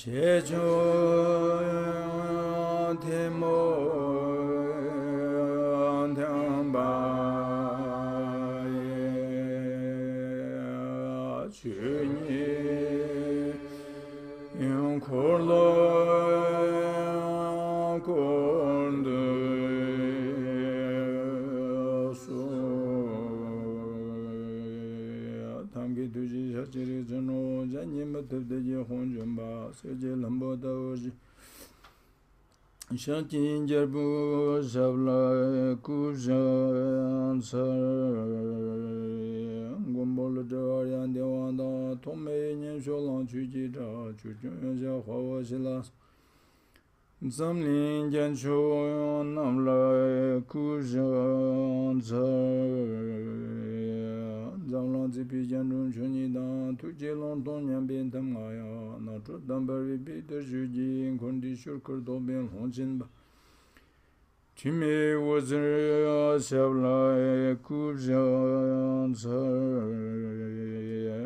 제조 대모 바 Chuni Yung Korla Konde So Tamki Tuji Shachiri Chano Janyima Tevdeji Honjumba Seje Lambo Daoji Shatin Jerbu Savla Kujan Gumbol Jarian Dewanda Tome Nyen Sholan Chuji Da Chujun Hua Silas Zamlin Jansho Namla Kujan Zamlan Zipi Janjun Chuni Dan Tujelon Tonyan Bin Tamaya Natru Dambari Peter Juji Kondi Shurkur Dobin Honjinba Chime was Savla Kujan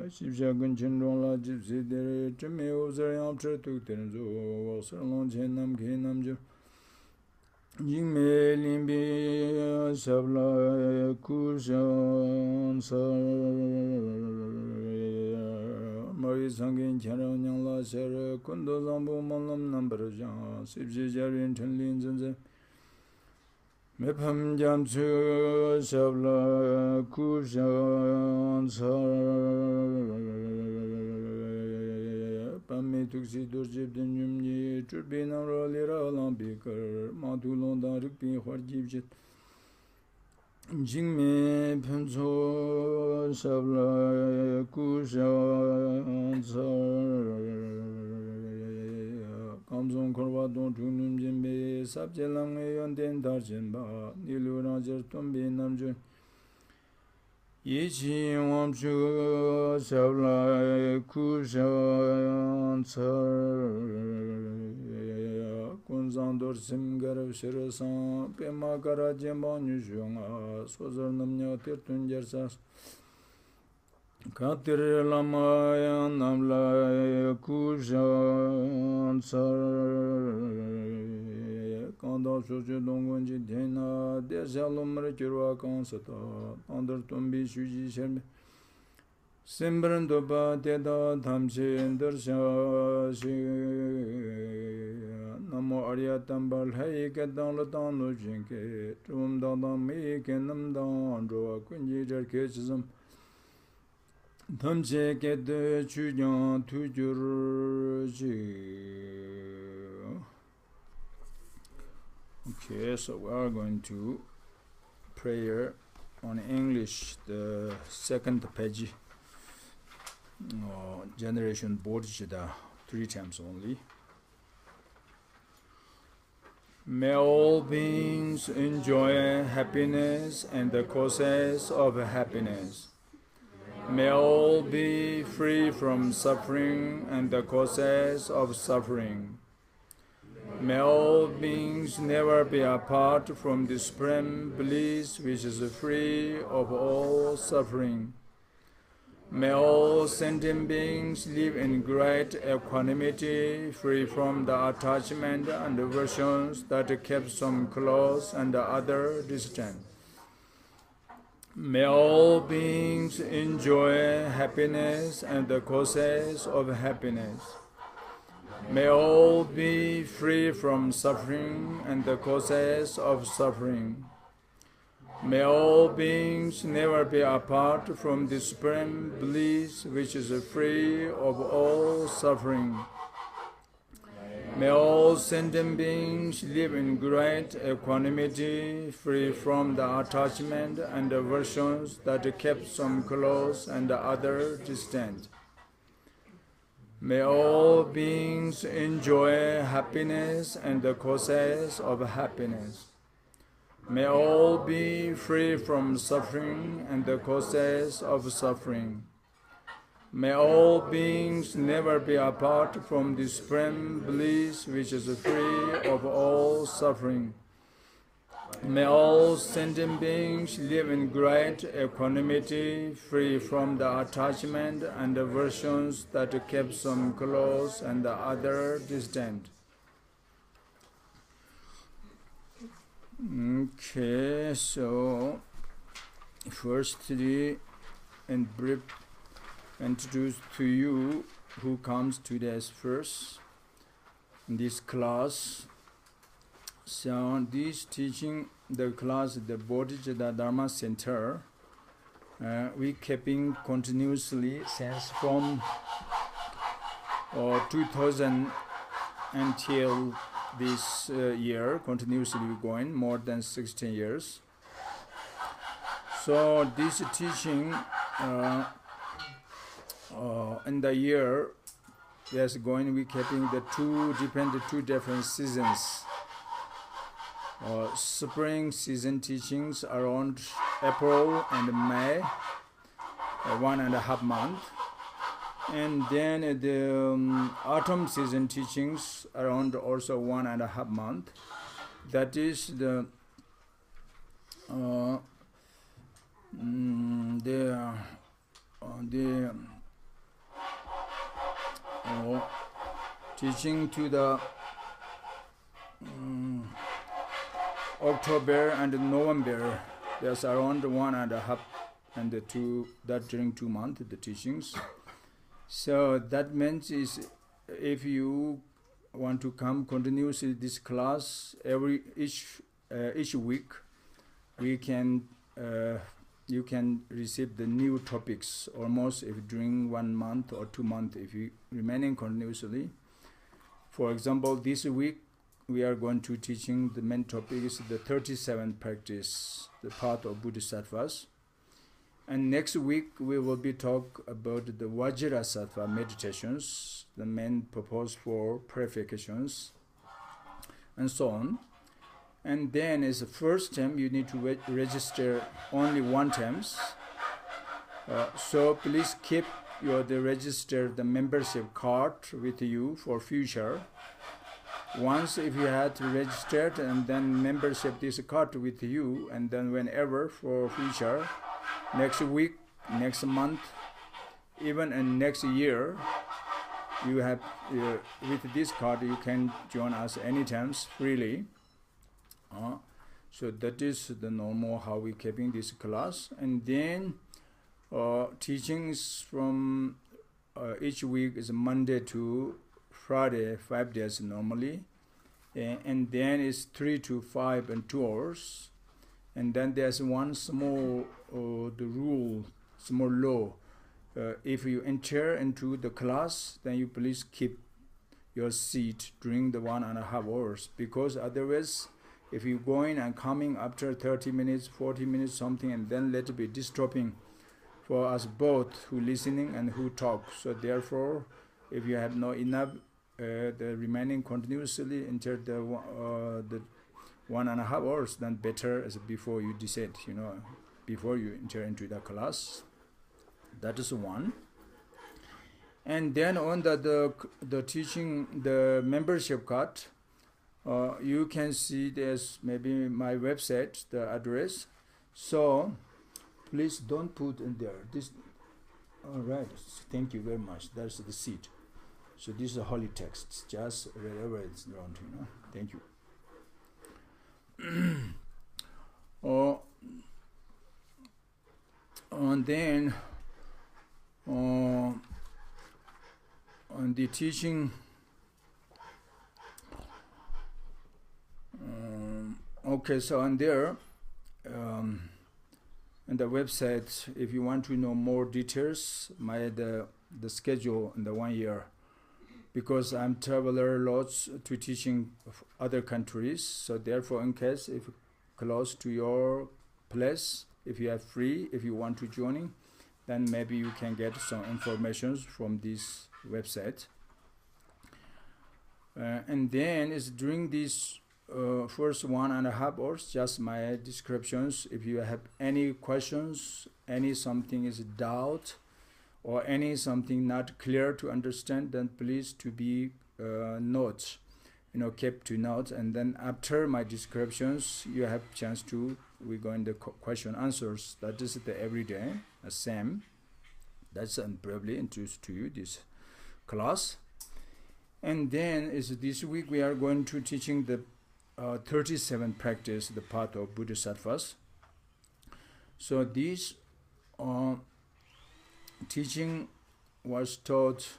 Shivshagun Chendonla Gypsy Dere Chime was a Yamtra Tuktenzo was a long Chenam Kenamjo Jingme Limbi Savla Kujan Mari Sangin Charan Yangla Sara Kundo Zambo Malam Number Jan Sibji Jarin Chenlin Zenze Mepham Jamsu Savla Kujan Pami Tuxi Durjib Denjumni Turbina Rolira Lambikar Matulon Darikpi Horjibjit Jingme Penso Savla Kujan Kamson Korva Don Tunum Jimbe Sabjelang Yonden Darjinba Nilu Rajar Tumbi Namjun Yichi Wamchu Savla Kujan Kunzandor Simgarav Shirasan Pema Karajimba Nyushunga Sozar Namnya Tirtun Jersas Katir Lamayan Namla Kujan Kanda Shochu Dongonji Dena Desalum Rekirwa Kansata Under Tumbi Shuji Sherme Simbran Doba Teda Tamsi Darsha Namo Arya Tambal Hai Kedan Latano Jinke Tum Dadam Me Kenam Dan Roa Kunji Jerkesism Tamse Kede Chujan Tujurji. Okay, so we are going to prayer on English, the second page, generation Bodhisattvas, 3 times only. May all beings enjoy happiness and the causes of happiness. May all be free from suffering and the causes of suffering. May all beings never be apart from the supreme bliss which is free of all suffering. May all sentient beings live in great equanimity, free from the attachment and aversions that keep some close and the other distant. May all beings enjoy happiness and the causes of happiness. May all be free from suffering and the causes of suffering. May all beings never be apart from the supreme bliss which is free of all suffering. May all sentient beings live in great equanimity, free from the attachment and aversions that keep some close and the other distant. May all beings enjoy happiness and the causes of happiness. May all be free from suffering and the causes of suffering. May all beings never be apart from the supreme bliss which is free of all suffering. May all sentient beings live in great equanimity, free from the attachment and aversions that keep some close and the other distant. Okay, so firstly, in brief introduce to you who comes to this first in this class. So this teaching, the class, the Bodhisattvas Dharma Center, we keeping continuously since from 2000 until this year, continuously going more than 16 years. So this teaching in the year is going, we keeping the two different seasons. Spring season teachings around April and May, 1.5 months, and then the autumn season teachings around also 1.5 months. That is the teaching to the October and November. There's around 1.5 and 2, that during 2 months the teachings. So that means is if you want to come continuously this class each week, we can you can receive the new topics almost if during 1 month or 2 months if you remaining continuously. For example, this week we are going to teaching the main topic is the 37 practice, the part of Bodhisattvas. And next week we will be talk about the Vajrasattva meditations, the main purpose for purifications, and so on. And then is the first time you need to register only 1 times. So please keep the membership card with you for future. Once if you had registered and then membership this card with you, and then whenever for future, next week, next month, even in next year, you have with this card you can join us anytime freely. So that is the normal how we keeping this class. And then teachings from each week is Monday to Friday, 5 days normally, and then it's 3 to 5 and 2 hours. And then there's one small small law. If you enter into the class, then you please keep your seat during the 1.5 hours, because otherwise if you going and coming after 30 minutes, 40 minutes something, and then let it be disturbing for us both who listening and who talk. So therefore, if you have not enough the remaining continuously enter the 1.5 hours, then better as before you decide, before you enter into the class. That is one. And then on the teaching, the membership card, you can see there's maybe my website, the address. So please don't put in there this. All right, thank you very much. That's the seat. So this is a holy text, just wherever it's around, Thank you. And then on the teaching, okay, so on there, on the website, if you want to know more details, the schedule in the 1 year, because I'm traveler lots to teaching of other countries. So therefore, in case if close to your place, if you are free, if you want to join, then maybe you can get some information from this website. And then is during this first 1.5 hours, just my descriptions. If you have any questions, any something is doubt, or any something not clear to understand, then please to be notes, kept to notes. And then after my descriptions, you have chance to we go in the question answers. That is the everyday same. That's probably introduced to you this class. And then is this week we are going to teaching the 37 practice, the part of Bodhisattvas. So these teaching was taught,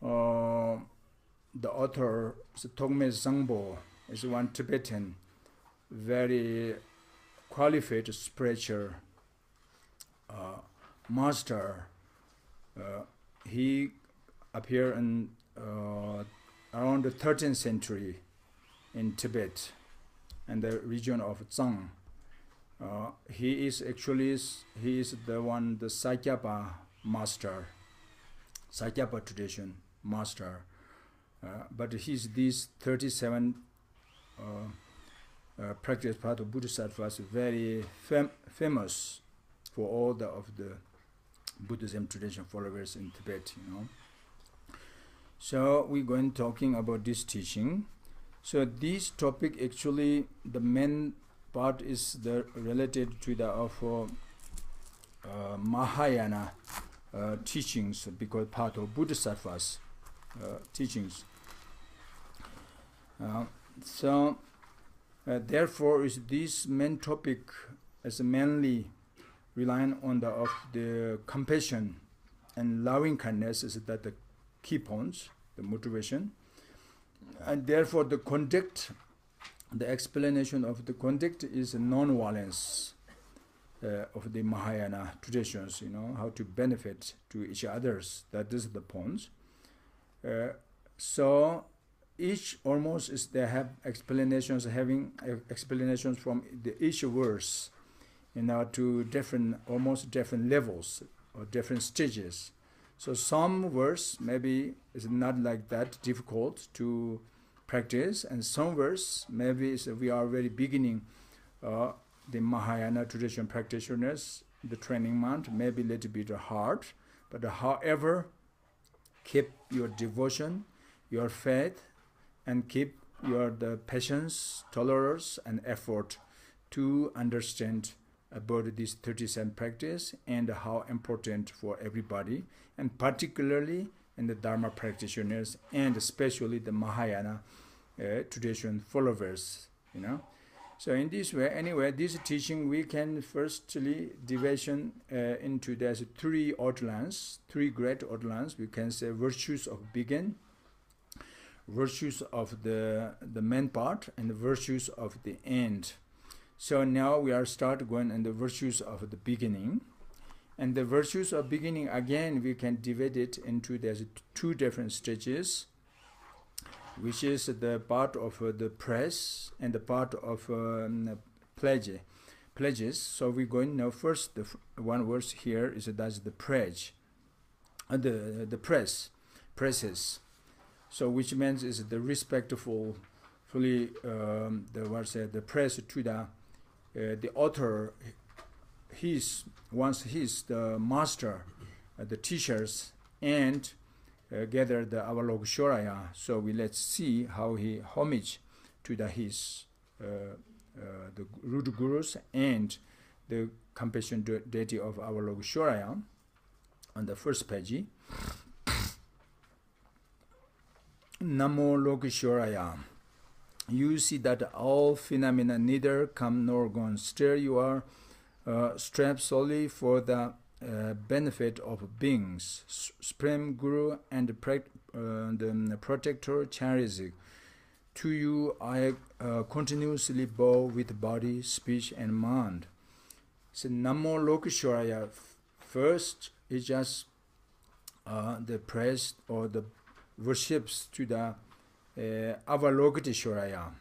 the author, Togme Zangpo, is one Tibetan, very qualified spiritual master. He appeared in around the 13th century in Tibet and the region of Zhang. He is the Sakyapa master, Sakyapa tradition master. But he's these 37 practice part of Bodhisattvas very famous for all of the Buddhism tradition followers in Tibet, So we're going talking about this teaching. So this topic actually, the main part is related to the of Mahayana teachings, because part of Bodhisattvas teachings. Therefore, is this main topic is mainly relying on the compassion and loving kindness is that the key points, the motivation, and therefore the conduct, the explanation of the conduct is non-violence of the Mahayana traditions. How to benefit to each others. That is the points. So each almost is they have explanations, having explanations from each verse, to almost different levels or different stages. So some verse maybe is not like that difficult to practice, and some verse maybe we are very beginning the Mahayana tradition practitioners, the training month may be a little bit hard, but however, keep your devotion, your faith, and keep the patience, tolerance, and effort to understand about this 37 practice and how important for everybody, and particularly in the Dharma practitioners and especially the Mahayana tradition followers. So in this way, anyway, this teaching we can firstly division into there's three great outlines. We can say virtues of begin, virtues of the main part, and the virtues of the end. So now we are start going in the virtues of the beginning. And the virtues of beginning, again, we can divide it into there's two different stages, which is the part of the praise and the part of pledges. So we're going now first, the one verse here is that's the pledge, the praises. So which means is the respectful, fully the praise to the author. He's the master, the teachers, and gather the Avalokshoraya. So let's see how he homage to his the root gurus and the compassion deity of Avalokshoraya on the first page. Namo Lokeshwaraya. You see that all phenomena neither come nor go. Still you are strapped solely for the benefit of beings. Supreme Guru and the Protector Charisik. To you I continuously bow with body, speech, and mind. So Namo Lokeshwaraya. First is just the praise or the worships to the Avalokiteshwaraya.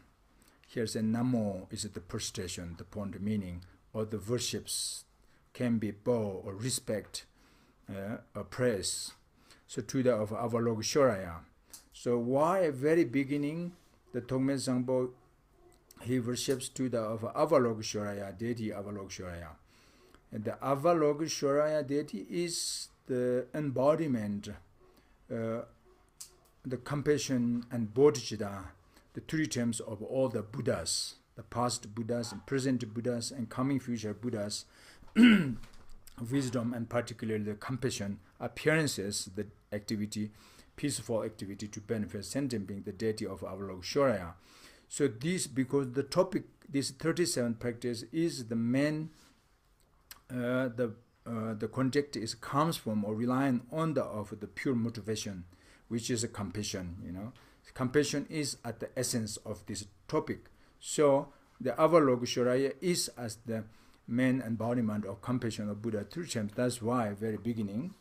Here's a Namo is the prostration, the point meaning, or the worships can be bow or respect or praise. So to the of Avalokiteshwaraya. So why at very beginning the Togme Zangpo he worships to the of Avalokiteshwaraya, deity Avalokiteshwaraya. And the Avalokiteshwaraya deity is the embodiment, the compassion and bodhicitta, the three terms of all the Buddhas, the past Buddhas, and present Buddhas, and coming future Buddhas, wisdom and particularly the compassion, appearances, the activity, peaceful activity to benefit sentient being, the deity of Avalokiteshwaraya. So this, because the topic, this 37 practice is the main, the the conject comes from or relying on the pure motivation, which is a compassion. Compassion is at the essence of this topic. So the Avalokiteshvara is as the main embodiment of compassion of Buddha through Chamtrul. That's why very beginning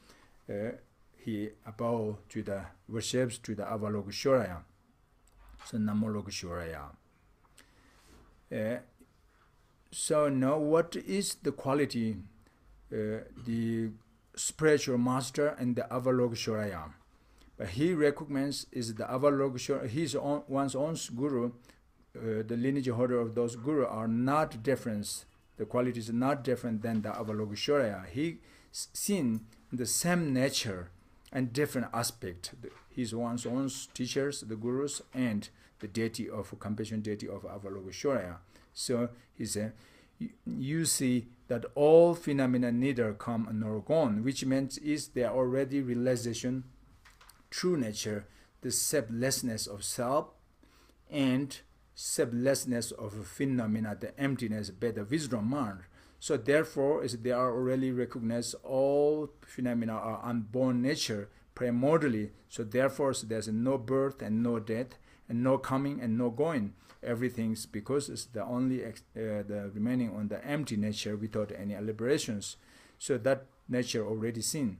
he bowed to the worships to the Avalokiteshvara. So Namolokiteshvara. So now what is the quality, the spiritual master and the Avalokiteshvara? But he recognizes is the Avalokiteshvara, one's own guru, the lineage holder of those guru are not different. The quality is not different than the Avalokiteshvara. He seen the same nature and different aspect. His one's own teachers, the gurus, and the deity of compassion, deity of Avalokiteshvara. So he said, you see that all phenomena neither come nor gone, which means is they are already realization, true nature, the selflessness of self, and selflessness of phenomena, the emptiness, better wisdom mind. So therefore, is they are already recognized all phenomena are unborn nature primordially. So therefore, there's no birth and no death, and no coming and no going. Everything's because it's the only the remaining on the empty nature without any elaborations. So that nature already seen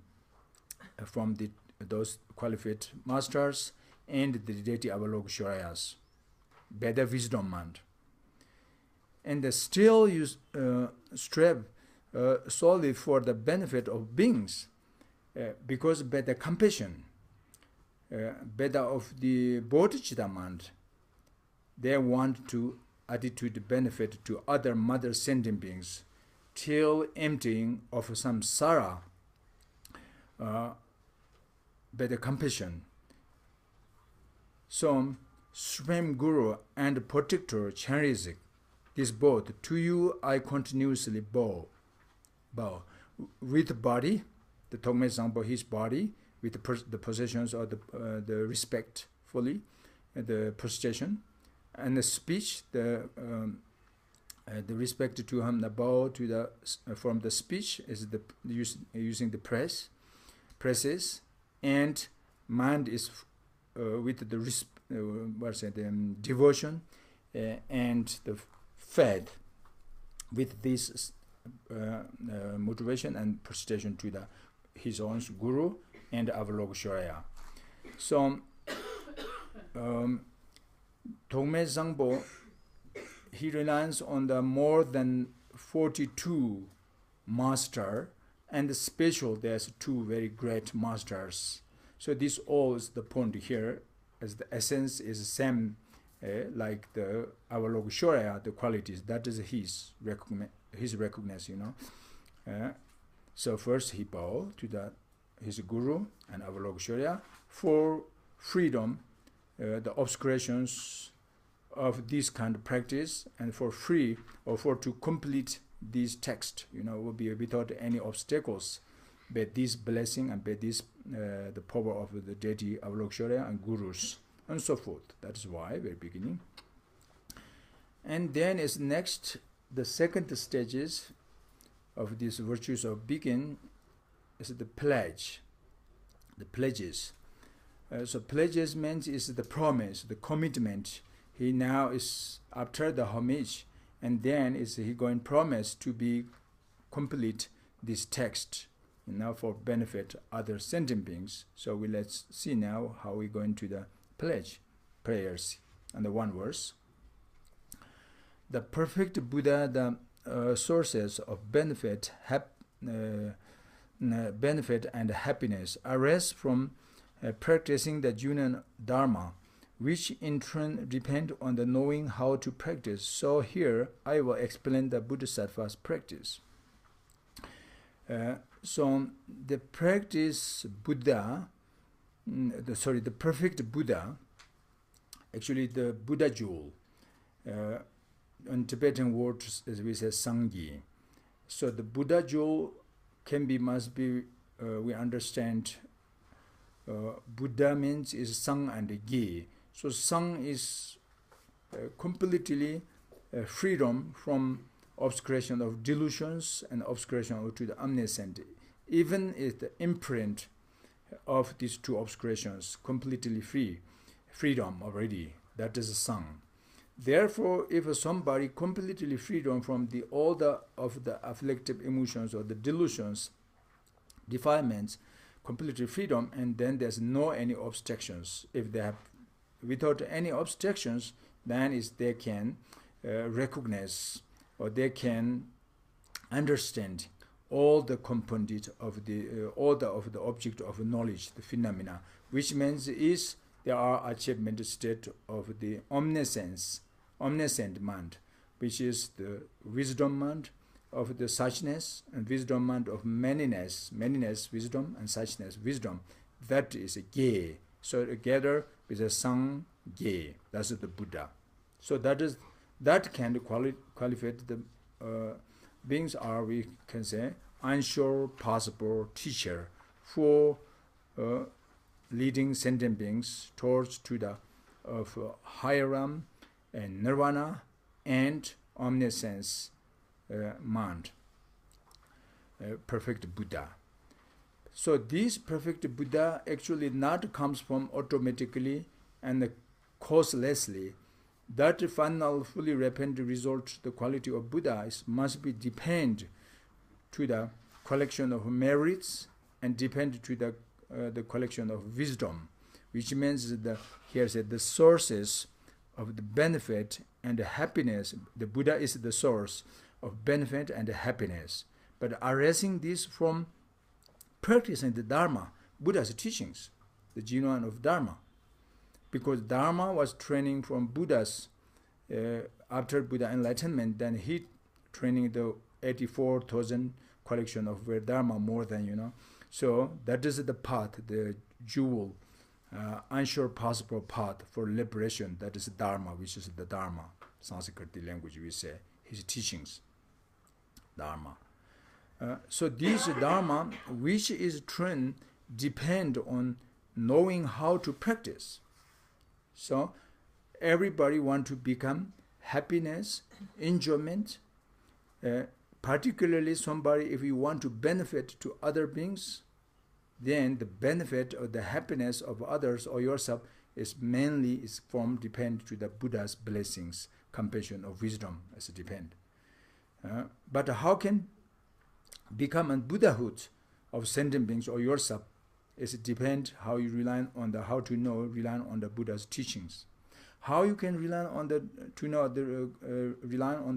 from those qualified masters and the deity Avalokiteshvaras, better wisdom mind. And still you strive solely for the benefit of beings, because better compassion, better of the Bodhisattvas mind, they want to attitude benefit to other mother sentient beings till emptying of samsara, better compassion. So Supreme Guru and Protector Chanrizik, this both, to you I continuously bow. With body, the Tongme Sangpo, his body, with the possessions or the respect fully, the prostration, and the speech, the respect to him, the bow to the from the speech is the using the presses, and mind is with the devotion and the fed with this motivation and prostration to his own guru and Avalokiteshvara. So Tongme Sangpo, he relies on the more than 42 master, and the special there's 2 very great masters. So this all is the point here, as the essence is the same, like the Avalokiteshvara, the qualities, that is his recognize, So first he bow to his guru and Avalokiteshvara for freedom, the obscurations of this kind of practice, and for free or for to complete this text, will be without any obstacles, by this blessing and by this the power of the deity Avalokiteshvara and gurus and so forth. That is why very beginning. And then is next the second stages of these virtues of begin is the pledge, the pledges. So pledges means is the promise, the commitment. He now is after the homage, and then is he going promise to be complete this text, for benefit other sentient beings. So let's see now how we go into the pledge prayers and the one verse. The perfect Buddha, the sources of benefit, benefit and happiness arise from practicing the Junan Dharma, which in turn depend on the knowing how to practice. So here I will explain the Bodhisattvas practice. So the practice Buddha, the perfect Buddha, actually the Buddha jewel, in Tibetan words as we say Sangye. So the Buddha jewel must be, we understand, Buddha means is Sang and Ge. So Sang is completely freedom from obscuration of delusions and obscuration to the omniscient. Even if the imprint of these two obscurations completely freedom already, that is a sung. Therefore, if somebody completely freedom from the order of the afflictive emotions or the delusions, defilements, completely freedom, and then there's no any obstructions. If they have without any obstructions, then is they can recognize or they can understand all the components of the order of the object of knowledge, the phenomena, which means is there are achievement state of the omniscience, omniscient mind, which is the wisdom mind of the suchness and wisdom mind of manyness, wisdom, and suchness, wisdom. That is a ge. So together with a sang ge, that's the Buddha. So that can qualify the beings are, we can say, unsure possible teacher for leading sentient beings towards to the of higher realm and nirvana and omniscience mind, perfect Buddha. So this perfect Buddha actually not comes from automatically and causelessly. That final fully repentant result, the quality of Buddha, must be depend to the collection of merits and depend to the collection of wisdom, which means that here said the sources of the benefit and the happiness. The Buddha is the source of benefit and happiness, but arising this from practicing the Dharma, Buddha's teachings, the genuine of Dharma, because Dharma was training from Buddha's after Buddha enlightenment. Then he training the 84,000 collection of where Dharma more than So that is the path, the jewel, unsure possible path for liberation. That is Dharma, which is the Dharma, Sanskrit language we say, his teachings, Dharma. So this Dharma, which is trained, depend on knowing how to practice. So everybody want to become happiness, enjoyment, particularly somebody, if you want to benefit to other beings, then the benefit or the happiness of others or yourself is depend to the Buddha's blessings, compassion, or wisdom as depend. But how can become a Buddhahood of sentient beings or yourself is depend how you rely on the Buddha's teachings. How you can rely on the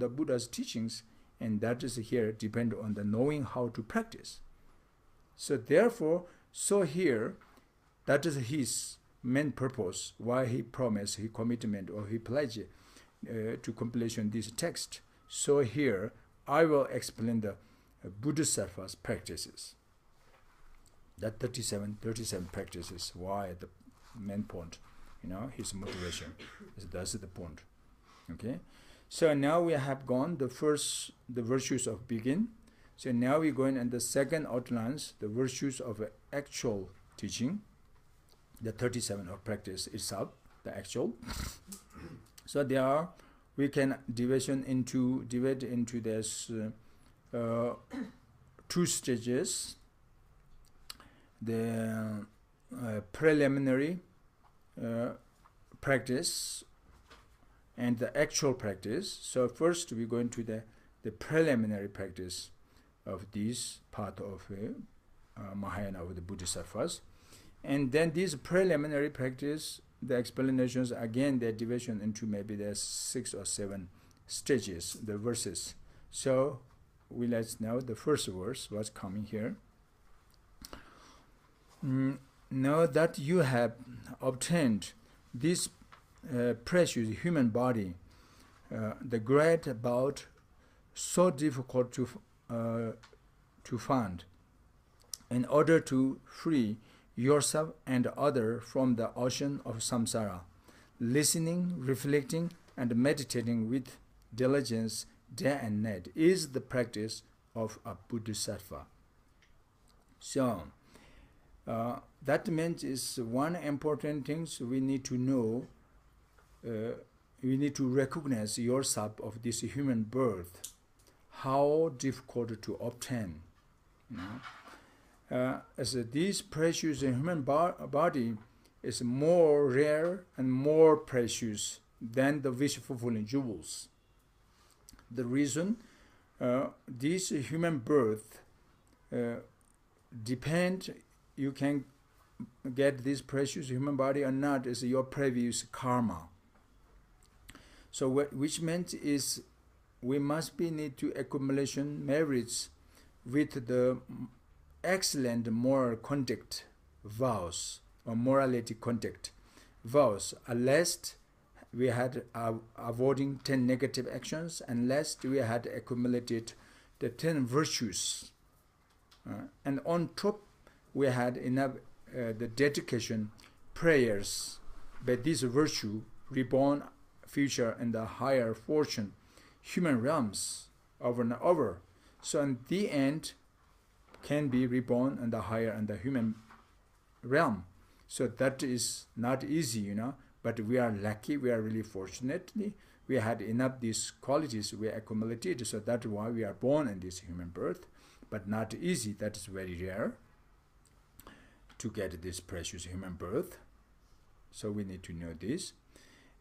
Buddha's teachings, and that is here depend on the knowing how to practice. So therefore, here, that is his main purpose, why he promised, he commitment, or he pledged to completion this text. So here, I will explain the Bodhisattvas practices. That 37 practices, why the main point, his motivation. That's the point. Okay? So now we have gone the virtues of begin. So now we're going in the second outlines, the virtues of actual teaching, the 37 of practice itself, the actual. So we can divide into this two stages, the preliminary practice and the actual practice. So first we go into the preliminary practice of this part of Mahayana of the Bodhisattvas. And then this preliminary practice, the explanations, again, the division into maybe there's 6 or 7 stages, the verses. So let's know the first verse, what's coming here. Know that you have obtained this precious human body, the great about so difficult to find, in order to free yourself and other from the ocean of samsara, listening, reflecting, and meditating with diligence day and night is the practice of a Bodhisattva. So that means is one important thing we need to know. We need to recognize yourself of this human birth. how difficult to obtain. You know? As this precious human body is more rare and more precious than the wish-fulfilling jewels. The reason this human birth depend, you can get this precious human body or not, is your previous karma. So which meant is we must need to accumulation merits with the excellent moral conduct vows or morality conduct vows, unless we had avoiding 10 negative actions, unless we had accumulated the 10 virtues. And on top we had enough the dedication, prayers, by this virtue reborn future in the higher fortune, human realms over and over. So in the end can be reborn in the higher and the human realm. So that is not easy, you know, but we are lucky, we are really fortunately, we had enough these qualities we accumulated, so that's why we are born in this human birth, but not easy, that is very rare to get this precious human birth. So we need to know this.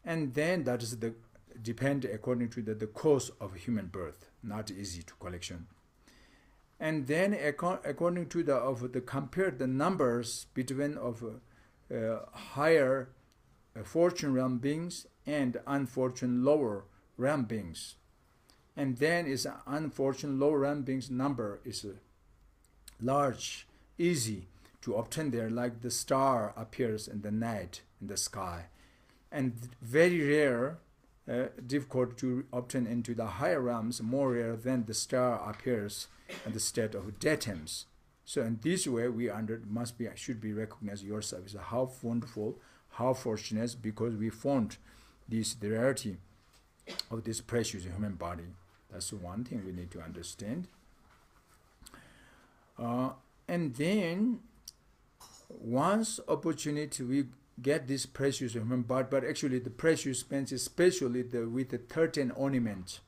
And then that is the depend according to the cause of human birth, not easy to collection. And then according to the compare the numbers between of higher fortune realm beings and unfortunate lower realm beings. And then is unfortunate lower realm beings number is large, easy to obtain there, like the star appears in the night in the sky, and very rare, difficult to obtain into the higher realms, more rare than the star appears in the state of daytimes. So in this way, we should be recognized yourself as how wonderful, how fortunate, because we found the rarity of this precious human body. That's one thing we need to understand. And then once opportunity we get this precious human body, but actually the precious means especially with the 13 ornament.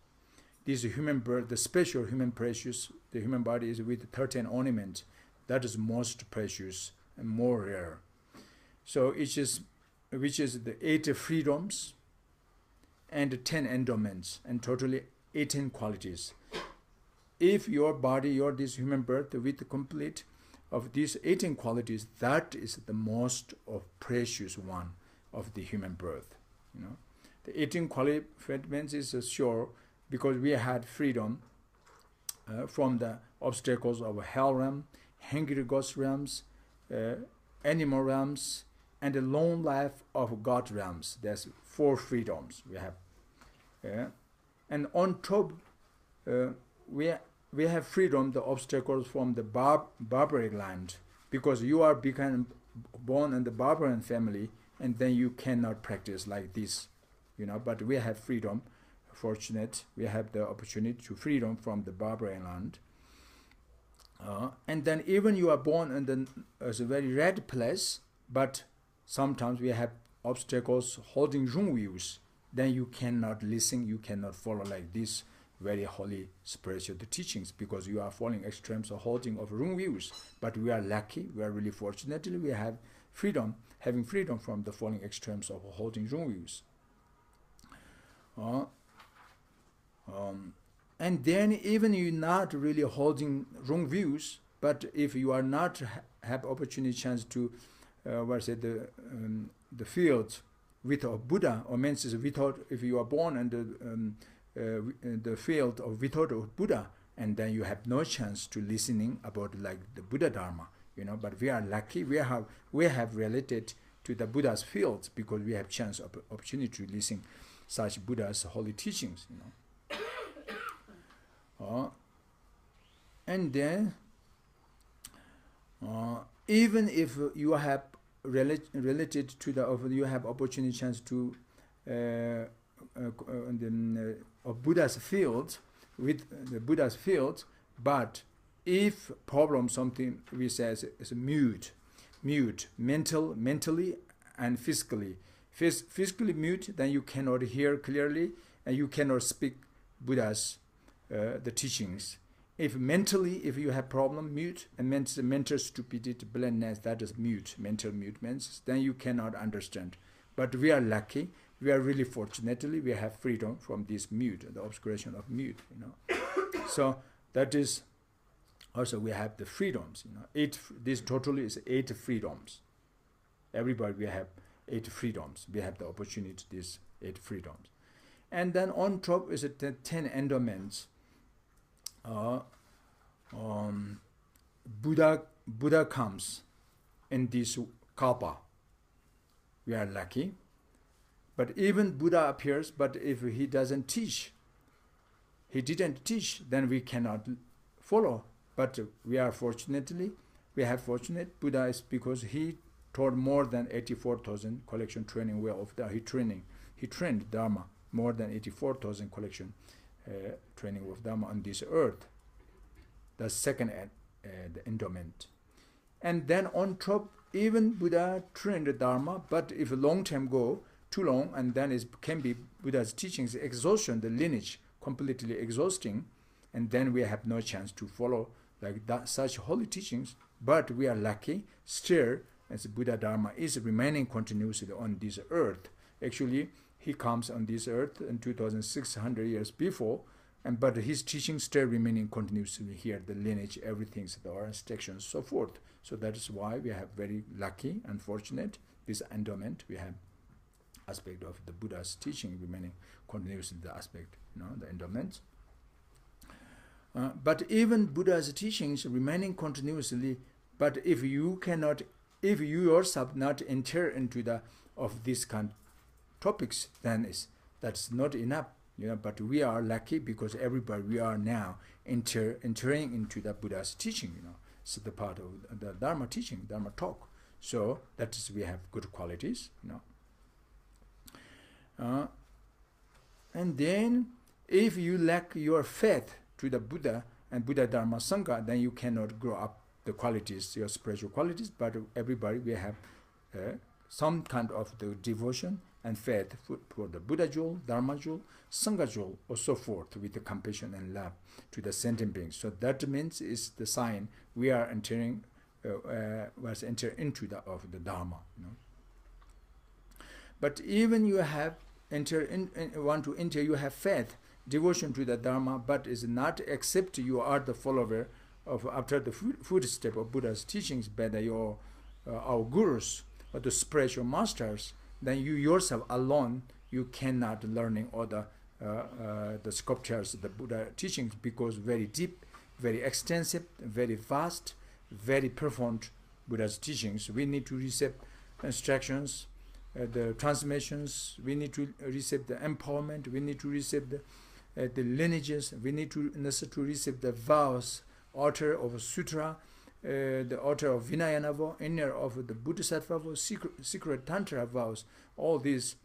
This human birth, the special human precious, the human body is with 13 ornament. That is most precious and more rare. So which is the 8 freedoms and 10 endowments, and totally 18 qualities. If your body, this human birth with complete of these 18 qualities, that is the most of precious one of the human birth. You know, the 18 qualifications is sure because we had freedom from the obstacles of hell realm, hungry ghost realms, animal realms, and the long life of God realms. There's 4 freedoms we have, and on top we have freedom, the obstacles from the barbaric land, because you are born in the barbarian family, and then you cannot practice like this, you know. But we have freedom, fortunate, we have the opportunity to freedom from the barbarian land. And then even you are born in a very red place, but sometimes we have obstacles holding wrong views, then you cannot listen, you cannot follow like this very holy spiritual teachings, because you are following extremes of holding of wrong views. But we are lucky, we are really fortunately we have freedom, having freedom from the following extremes of holding wrong views. And then even you're not really holding wrong views, but if you are not have opportunity chance to the field without Buddha, or means without, if you are born in the field of without Buddha, and then you have no chance to listening about like the Buddha Dharma, you know. But we are lucky, we have related to the Buddha's fields, because we have chance of opportunity to listen such Buddha's holy teachings, you know. And then even if you have related to you have opportunity chance to of Buddha's field, with the Buddha's field, but if problem something we say is mute, mentally and physically. Physically mute, then you cannot hear clearly and you cannot speak Buddha's the teachings. If mentally, if you have problem, mute, and mental stupidity, blindness, that is mute, mental mute means, then you cannot understand. But we are lucky, we are really fortunately, we have freedom from this mute, the obscuration of mute, So that is, also we have the freedoms, this totally is 8 freedoms. Everybody, we have 8 freedoms. We have the opportunity, these 8 freedoms. And then on top is the 10 endowments. Buddha comes in this kalpa. We are lucky. But even Buddha appears, but if he doesn't teach, he didn't teach, then we cannot follow. But we are fortunately, we have fortunate Buddha is because he taught more than 84,000 collection training way of Dharma. He trained Dharma more than 84,000 collection training of Dharma on this earth. The second the endowment. And then on top, even Buddha trained Dharma, but if a long time go, too long, and then it can be Buddha's teachings exhaustion, the lineage completely exhausting, and then we have no chance to follow like that, such holy teachings. But we are lucky, still, as Buddha Dharma is remaining continuously on this earth. Actually, he comes on this earth in 2,600 years before, but his teachings still remaining continuously here, the lineage, everything, the oral instructions, so forth. So that is why we have very lucky and fortunate this endowment. We have aspect of the Buddha's teaching remaining continuously, the aspect, the endowments. But even Buddha's teachings remaining continuously, but if you yourself not enter into the of these kind of topics, then that's not enough. But we are lucky because everybody we are now entering into the Buddha's teaching. So the part of the Dharma teaching, Dharma talk. So that is we have good qualities. And then if you lack your faith to the Buddha and Buddha Dharma Sangha, then you cannot grow up the qualities, your spiritual qualities. But everybody we have some kind of the devotion and faith for the Buddha jewel, Dharma jewel, Sangha jewel, or so forth, with the compassion and love to the sentient beings. So that means is the sign we are entering, was enter into the of the Dharma. But even you have want to enter, you have faith, devotion to the Dharma, but is not accept you are the follower of after the footstep of Buddha's teachings by your our gurus or the spiritual masters, then you yourself alone you cannot learning all the sculptures, the Buddha teachings, because very deep, very extensive, very vast, very profound Buddha's teachings. We need to receive instructions, the transmissions. We need to receive the empowerment. We need to receive the lineages. We need to receive the vows, altar of sutra, the altar of Vinayana vow, inner of the Bodhisattva vow, secret Tantra vows. All these,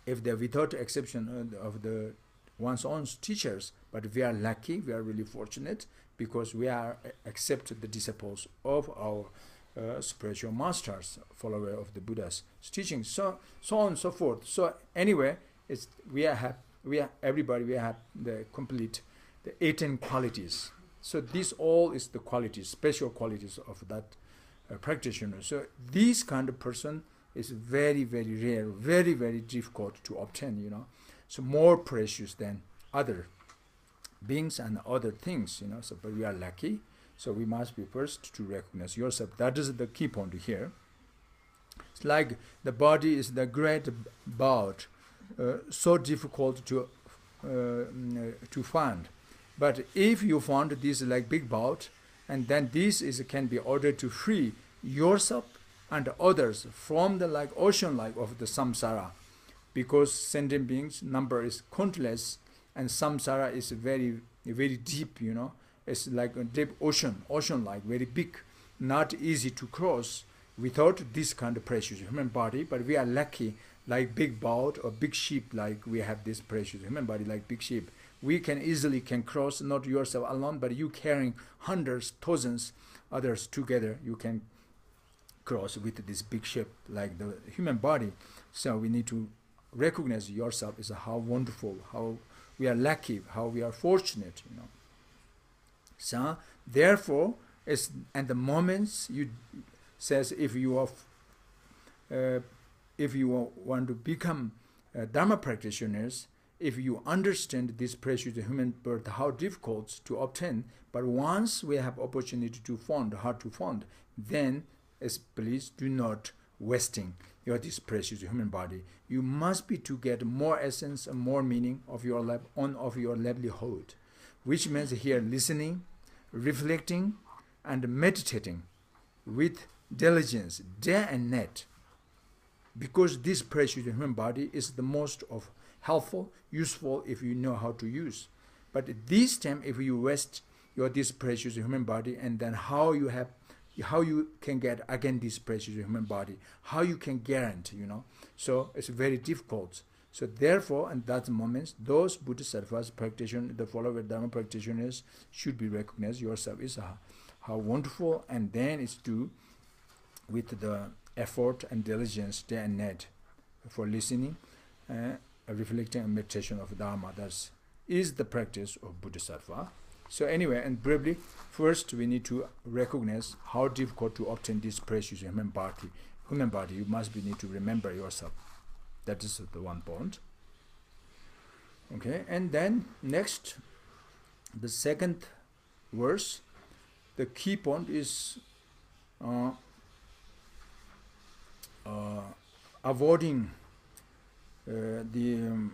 if they're without exception of the one's own teachers, but we are lucky, we are really fortunate, because we are accepted the disciples of our spiritual masters, follower of the Buddha's teachings, so on and so forth. So anyway, everybody we have the complete the 18 qualities. So this all is the qualities, special qualities of that practitioner. So this kind of person is very, very rare, very, very difficult to obtain. So more precious than other beings and other things. So but we are lucky. So we must be first to recognize yourself. That is the key point here. It's like the body is the great bout, so difficult to find. But if you found this like big bout, and then this can be ordered to free yourself and others from the like ocean like of the samsara, because sentient beings number is countless, and samsara is very, very deep. It's like a deep ocean like very big, not easy to cross without this kind of precious human body. But we are lucky, like big boat or big ship, like we have this precious human body like big ship. We can easily cross, not yourself alone, but you carrying hundreds, thousands others together, you can cross with this big ship like the human body. So we need to recognize yourself as how wonderful, how we are lucky, how we are fortunate, you know. So therefore, at the moments you says if you want to become Dharma practitioners, if you understand this precious human birth, how difficult to obtain, but once we have opportunity to found, how to found, then please do not wasting this precious human body. You must be to get more essence and more meaning of your life of your livelihood, which means here listening, reflecting, and meditating with diligence day and night, because this precious human body is the most of helpful, useful if you know how to use. But at this time, if you waste this precious human body, and then how you can get again this precious human body, how you can guarantee, you know. So it's very difficult. So therefore, at that moment, those Bodhisattvas practitioners, the follower Dharma practitioners, should be recognized. Your service, how wonderful, and then it's due with the effort and diligence day and night for listening, reflecting, and meditation of Dharma. That is the practice of Bodhisattva. So anyway, and briefly, first we need to recognize how difficult to obtain this precious human body. You must need to remember yourself. That is the one point. Okay, and then next, the second verse, the key point is avoiding the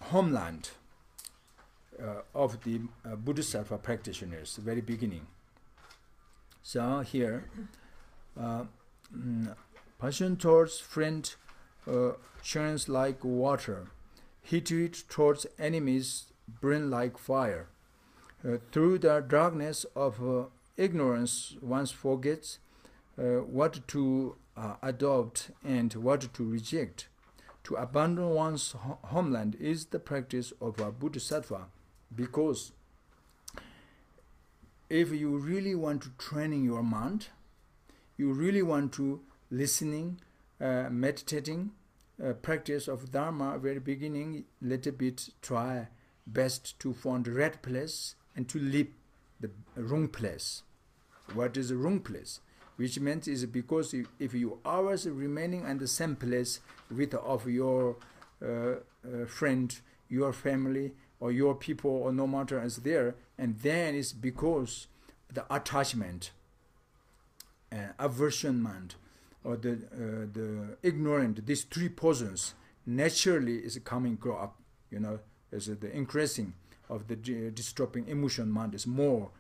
homeland of the Bodhisattva practitioners, the very beginning. So here, passion towards friend churns like water, hatred towards enemies burn like fire. Through the darkness of ignorance, one forgets what to adopt and what to reject. To abandon one's homeland is the practice of a Bodhisattva, because if you really want to train your mind, you really want to listening, meditating, practice of Dharma, very beginning, little bit try best to find the right place and to leave the wrong place. What is the wrong place? Which means is because if you always remaining in the same place with of your friend, your family, or your people, or no matter is there, and then it's because the attachment, aversion, or the ignorant, these three poisons naturally is coming grow up. You know, as the increasing of the disturbing emotion mind is more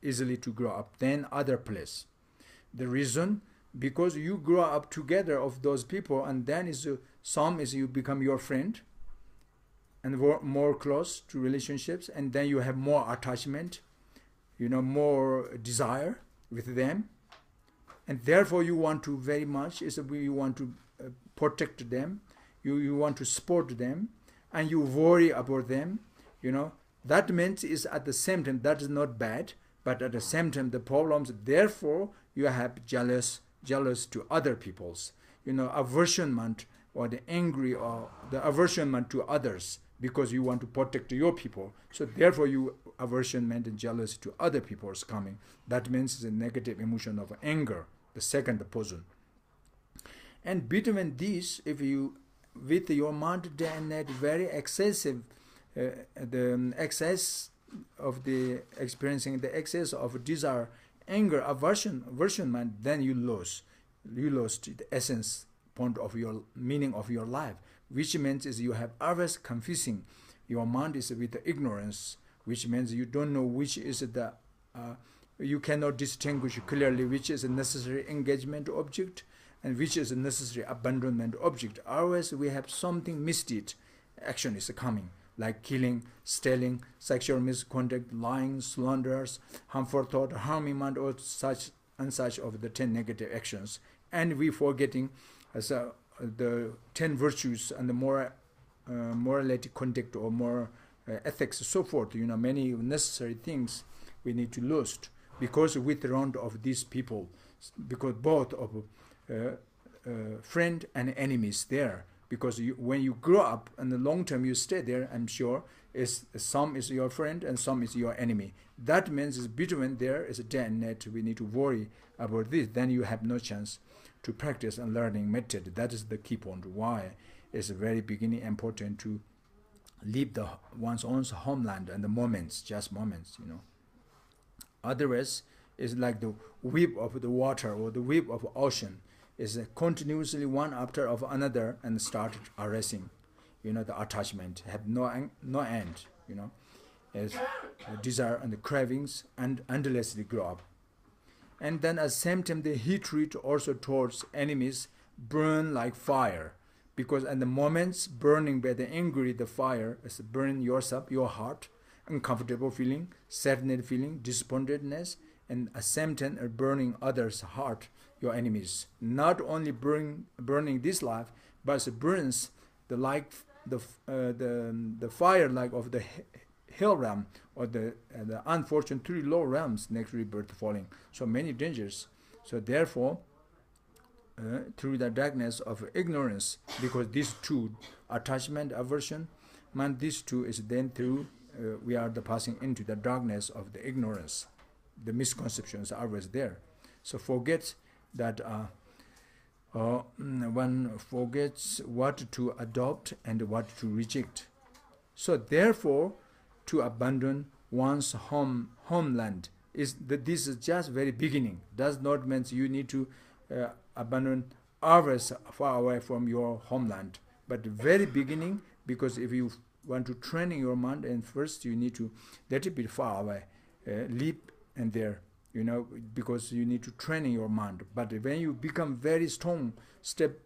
easily to grow up than other place. The reason, because you grow up together of those people, and then some you become your friend and more close to relationships, and then you have more attachment, you know, more desire with them, and therefore you want to very much you want to protect them, you want to support them, and you worry about them, you know. That means is at the same time that is not bad, but at the same time the problems, therefore you have jealous to other people's, you know, aversionment or the angry or the aversionment to others, because you want to protect your people. So therefore you aversionment and jealousy to other people is coming. That means the negative emotion of anger, the second poison. And between these, if you with your mind day and night very excessive, the excess of the experiencing the excess of desire, anger, aversion, then you lost the essence point of your meaning of your life, which means is you have always confusing. Your mind is with the ignorance, which means you don't know which is the you cannot distinguish clearly which is a necessary engagement object and which is a necessary abandonment object. Always we have something misdeed action is coming, like killing, stealing, sexual misconduct, lying, slanders, harmful thought, harming mind, or such and such of the 10 negative actions. And we forgetting the 10 virtues and the morality conduct or more ethics, so forth. You know, many necessary things we need to lose, because with round of these people, because both of friend and enemies there, because when you grow up and the long term you stay there, I'm sure some is your friend and some is your enemy. That means it's between there is a day and night. We need to worry about this. Then you have no chance to practice and learning meditate. That is the key point. Why it's very beginning important to leave one's own homeland and the moments, just moments, Otherwise, it's like the wave of the water or the wave of the ocean is continuously one after of another and start arising. The attachment have no end. As the desire and the cravings and endlessly grow up. And then at the same time, the hatred also towards enemies burn like fire. Because at the moments burning by the angry, the fire is burning yourself, your heart, uncomfortable feeling, sadness feeling, disappointedness, and at the same time burning others' heart, your enemies. Not only burning this life, but it burns the fire like of the hell realm or the unfortunate three low realms, next rebirth falling. So many dangers. So therefore, through the darkness of ignorance, because these two, attachment, aversion, these two is then through we are passing into the darkness of the ignorance. The misconceptions are always there. So forget that one forgets what to adopt and what to reject. So therefore, to abandon one's homeland this is just very beginning. Does not mean you need to abandon others far away from your homeland, but the very beginning, because if you want to train your mind, and first you need to let it be far away, live and there, because you need to train your mind. But when you become very strong staple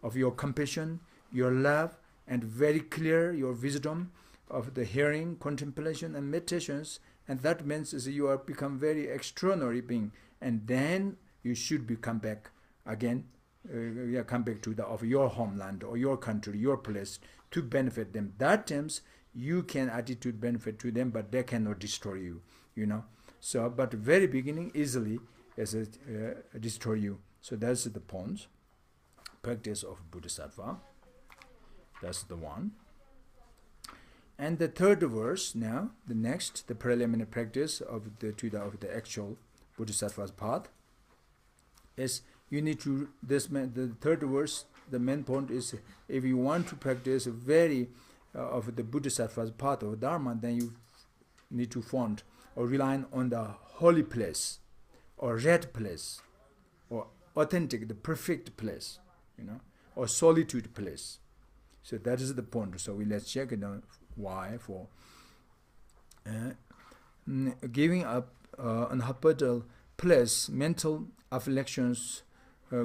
of your compassion, your love, and very clear your wisdom of the hearing, contemplation, and meditations, and that means you are become very extraordinary being, and then you should come back again, come back to of your homeland or your country, your place, to benefit them. That times you can attitude benefit to them, but they cannot destroy you, So, but very beginning easily destroy you. So that's the point. Practice of Bodhisattva. That's the one. And the third verse now, the preliminary practice of the actual Bodhisattva's path is you need to, the third verse, the main point is, if you want to practice very of the Bodhisattva's path of Dharma, then you need to find or rely on the holy place or red place or authentic, the perfect place, or solitude place. So that is the point. So let's check it out. Why? For giving up unhabitable place, mental afflictions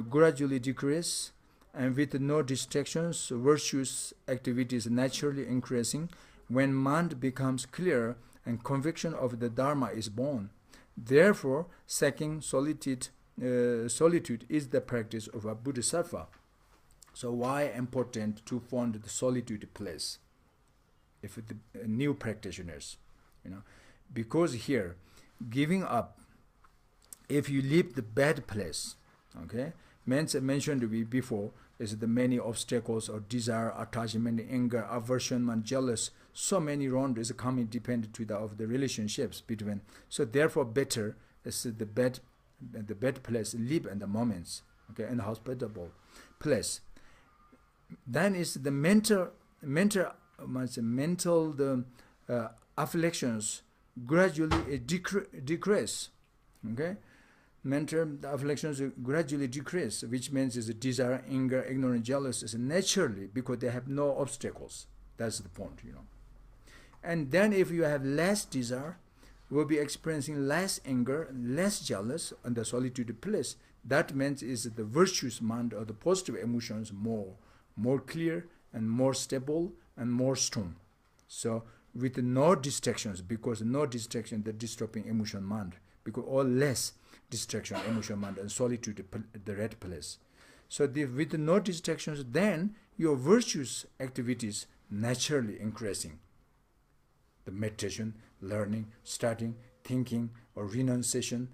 gradually decrease, and with no distractions, virtuous activities naturally increasing. When mind becomes clear and conviction of the Dharma is born, therefore, seeking solitude is the practice of a Bodhisattva. So why important to find the solitude place? If the new practitioners, because here, giving up, if you leave the bad place, mentioned before, is the many obstacles or desire, attachment, anger, aversion, and jealous. So many round is coming dependent to of the relationships between. So therefore, better is the bad place, live in the moments, and hospitable place. Then is the mental afflictions gradually decrease. Mental afflictions gradually decrease, which means is desire, anger, ignorance, jealous is naturally, because they have no obstacles. That's the point, And then if you have less desire, will be experiencing less anger, less jealous on the solitude place. That means is the virtuous mind or the positive emotions more clear and more stable and more strong. So with no distractions, because no distraction, the disturbing emotion mind, because all less distraction, emotion mind, and solitude, the red place. So with no distractions, then your virtuous activities naturally increasing. The meditation, learning, starting, thinking, or renunciation,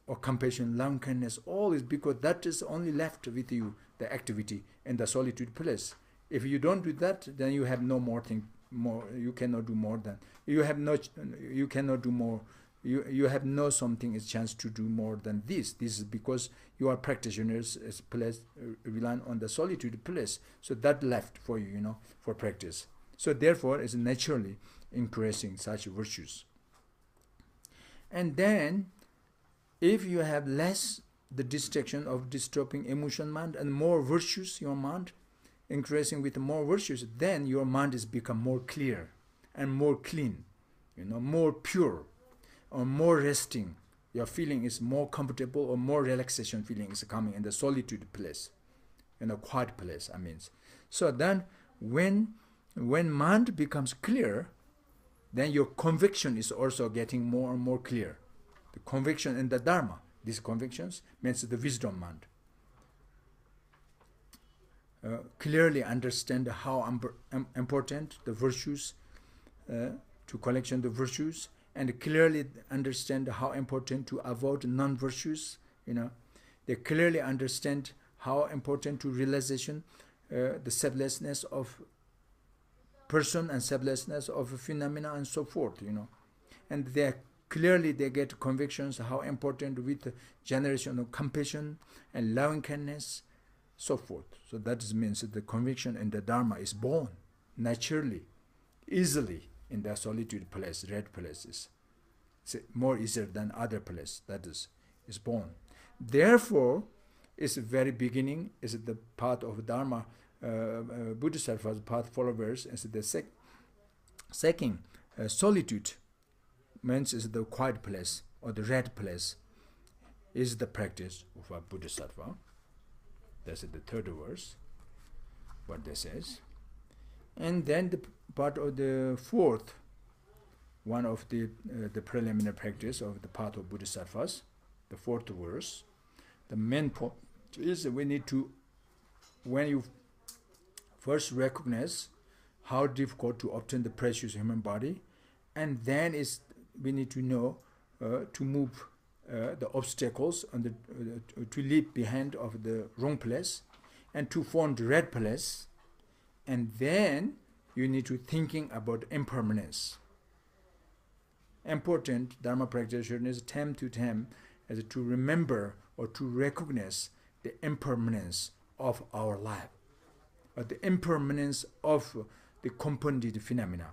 or compassion, loving kindness, all is because that is only left with you, the activity in the solitude place. If you don't do that, then you have no more thing, more, you cannot do more than, you cannot do more, you have no something, a chance to do more than this. This is because you are practitioners as place, relying on the solitude place. So that left for you, for practice. So therefore, it's naturally increasing such virtues. And then, if you have less the distraction of disturbing emotion mind and more virtues, your mind, increasing with more virtues, then your mind is become more clear and more clean, more pure, or more resting. Your feeling is more comfortable, or more relaxation feeling is coming in the solitude place, in a quiet place, I mean. So then, when mind becomes clear, then your conviction is also getting more and more clear. The conviction in the Dharma, these convictions means the wisdom mind. Clearly understand how important the virtues, to collection the virtues, and clearly understand how important to avoid non-virtues. They clearly understand how important to realization, the selflessness of person and selflessness of phenomena and so forth. And they get convictions how important with the generation of compassion and loving kindness, so forth. So that means that the conviction in the Dharma is born naturally, easily in the solitude place, red places. It's more easier than other place. That is born. Therefore, its very beginning is the path of Dharma. Bodhisattvas path followers is the second solitude means is the quiet place or the red place is the practice of a Bodhisattva. That's the third verse, what this says. And then the part of the fourth, one of the preliminary practice of the path of Bodhisattvas, the fourth verse, the main point is we need to, when you first recognize how difficult to obtain the precious human body, and then we need to know to move the obstacles and to leave behind of the wrong place and to form the right place, and then you need to thinking about impermanence. Important Dharma practitioners time to time as to remember or to recognize the impermanence of our life, or the impermanence of the compounded phenomena.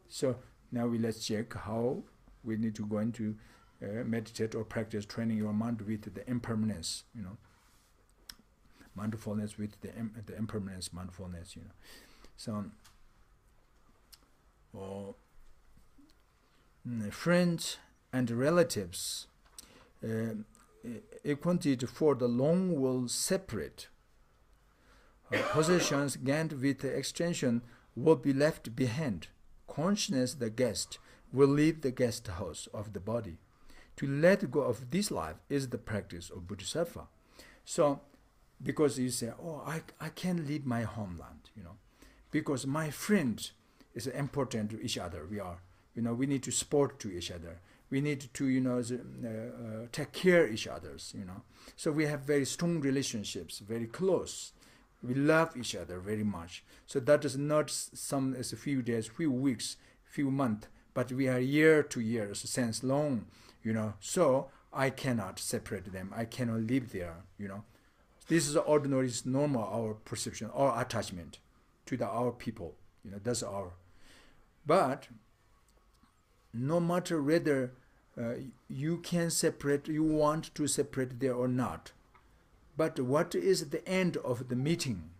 So now let's check how we need to go into meditate or practice training your mind with the impermanence, mindfulness with the impermanence, mindfulness, So, friends and relatives, acquainted for the long will separate. Possessions gained with the extension will be left behind. Consciousness, the guest, will leave the guest house of the body. To let go of this life is the practice of Bodhisattva. So, because you say, I can't leave my homeland, because my friend is important to each other. We need to support to each other. We need to, take care of each others, So we have very strong relationships, very close. We love each other very much. So that is not as a few days, few weeks, few months, but we are year to year, since long, So I cannot separate them. I cannot live there, This is ordinary, normal, our perception, our attachment to our people, that's our. But no matter whether you can separate, you want to separate there or not, but what is the end of the meeting?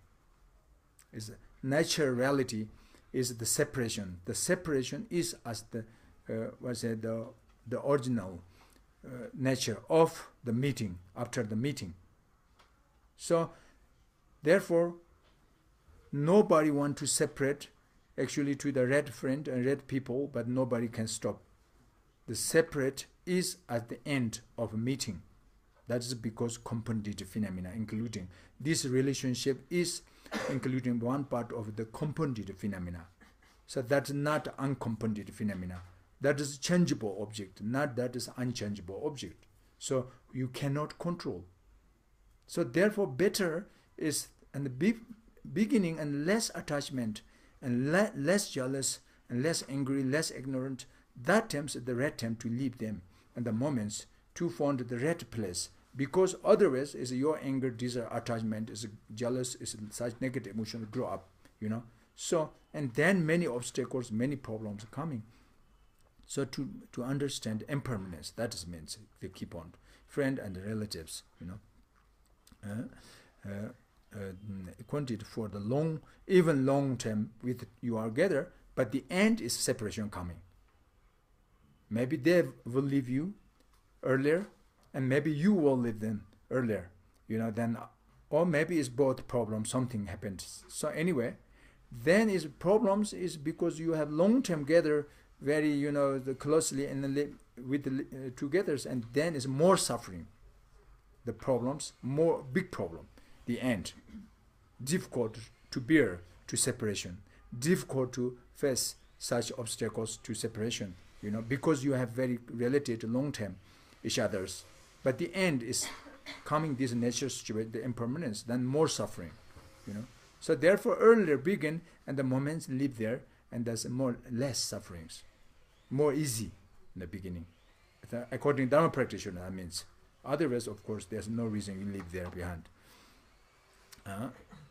Is natural reality is the separation. The separation is as the original nature of the meeting after the meeting. So, therefore, nobody want to separate actually to the red friend and red people, but nobody can stop. The separate is at the end of a meeting. That is because compounded phenomena, including this relationship is including one part of the compounded phenomena. So that's not uncompounded phenomena. That is changeable object, not that is unchangeable object. So you cannot control. So therefore better is in the beginning and less attachment and less jealous and less angry, less ignorant. That time is the right time to leave them and the moments to find the right place. Because otherwise is your anger, desire, attachment, is jealous, is such negative emotions grow up, So, and then many obstacles, many problems are coming. So to understand impermanence, that is means they keep on. Friend and relatives, quantity for the long, even long term with you are together, but the end is separation coming. Maybe they will leave you earlier, and maybe you will leave them earlier, then, or maybe it's both problems, something happens. So anyway, then is problems is because you have long term together, very, closely and with together, and then is more suffering. The problems, more big problem, the end. Difficult to bear to separation, difficult to face such obstacles to separation, because you have very related long term each others. But the end is coming this nature situation, the impermanence, then more suffering, So therefore earlier begin and the moments live there, and there's less sufferings, more easy in the beginning. According to Dharma practitioner, that means. Otherwise, of course, there's no reason you live there behind.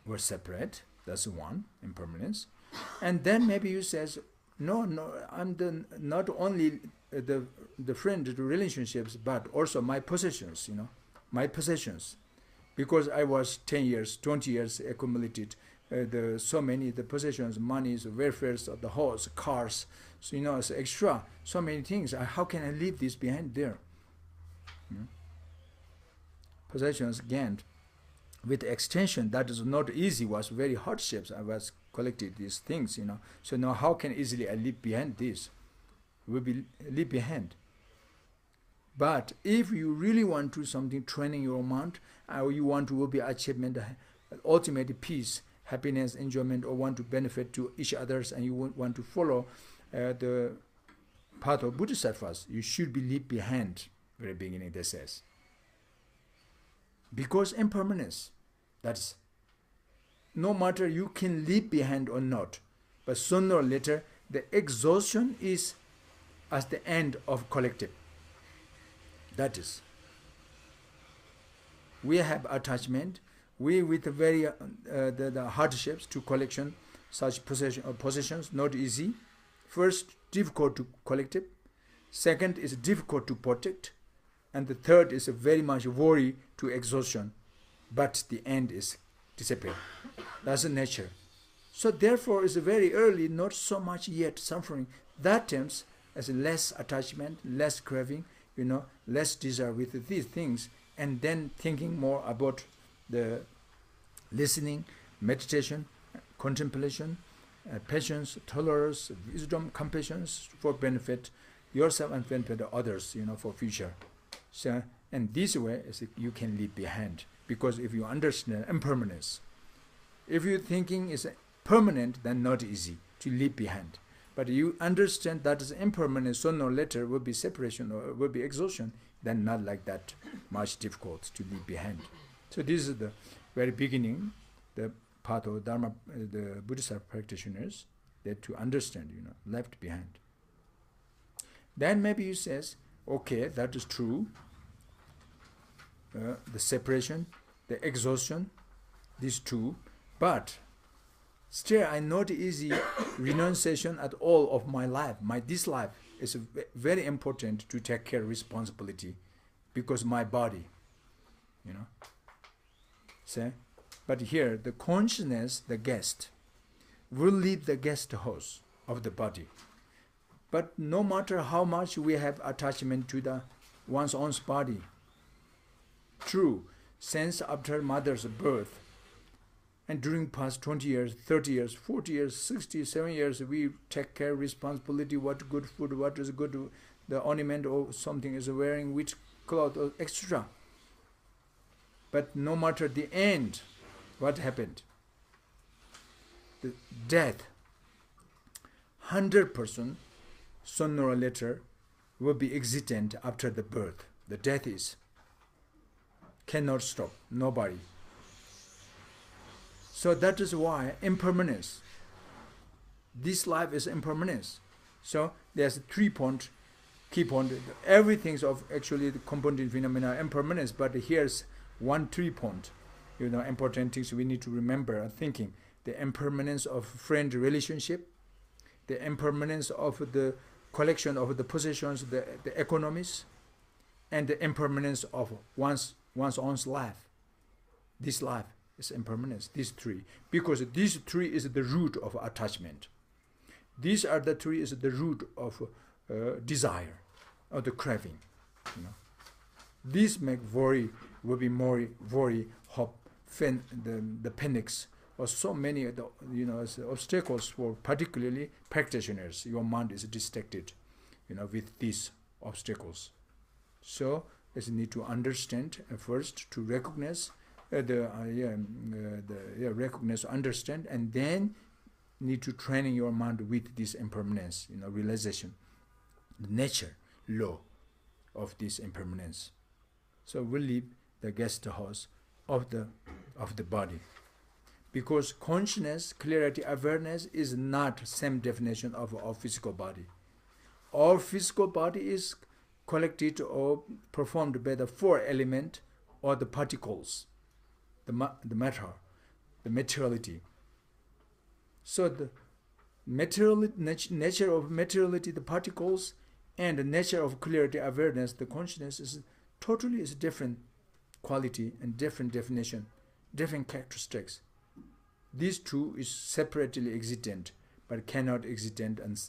We're separate. That's one, impermanence. And then maybe you says, no, I'm not only the friend, the relationships, but also my possessions, my possessions. Because I was 10 years, 20 years accumulated, so many, the possessions, monies, welfares of the horse, cars, so, it's extra, so many things. How can I leave this behind there? Possessions gained with extension, that is not easy, was very hardships. I was collected these things, So now how can easily I leave behind this? Will be leave behind. But if you really want to something, training your mind, or you want to will be achievement, ultimate peace, happiness, enjoyment, or want to benefit to each others, and you want to follow the path of Bodhisattvas, you should be leave behind. Very beginning, they says. Because impermanence, that's no matter you can leave behind or not, but sooner or later the exhaustion is as the end of collective. That is, we have attachment, we with very the hardships to collection such possessions, not easy. First, difficult to collect it. Second is difficult to protect. And the third is a very much worry to exhaustion. But the end is disappear. That's the nature. So therefore, it's very early, not so much yet suffering. That terms as less attachment, less craving, less desire with these things, and then thinking more about the listening, meditation, contemplation, patience, tolerance, wisdom, compassion for benefit yourself and benefit others, for future. So, and this way is you can leave behind, because if you understand impermanence, if your thinking is permanent, then not easy to leave behind. But you understand that is impermanent, sooner or later will be separation or will be exhaustion, then not like that much difficult to leave behind. So this is the very beginning, the part of Dharma, the Bodhisattva practitioners, that to understand, left behind. Then maybe you says, okay, that is true. The separation, the exhaustion, these two, but still I not easy renunciation at all of my life. This life is very important to take care of responsibility, because my body, say. But here the consciousness, the guest, will leave the guest house of the body. But no matter how much we have attachment to one's own body, true, since after mother's birth, and during past 20 years, 30 years, 40 years, 60, 70 years, we take care responsibility, what good food, what is good, the ornament or something is wearing, which cloth, or etc. But no matter the end, what happened? The death, 100% sooner or later will be existent after the birth. The death is cannot stop, nobody. So that is why impermanence. This life is impermanence. So there's 3 point, key point. Everything's of actually the compounded phenomena impermanence, but here's 3 point. Important things we need to remember and thinking. The impermanence of friend relationship, the impermanence of the collection of the possessions, the economies, and the impermanence of one's own life. This life is impermanence, these 3. Because these 3 is the root of attachment. These are the 3 is the root of desire, or the craving. These make will be more worry, hope, the panics, or so many obstacles for particularly practitioners. Your mind is distracted, with these obstacles. So you need to understand first, to recognize recognize, understand, and then need to train your mind with this impermanence, realization, the nature, law of this impermanence. So we leave the guest house of the body, because consciousness, clarity, awareness is not same definition of our physical body. Our physical body is collected or performed by the 4 elements or the particles, the matter, the materiality. So the nature of materiality, the particles, and the nature of clarity, awareness, the consciousness is totally different quality and different definition, different characteristics. These 2 is separately existent, but cannot existent and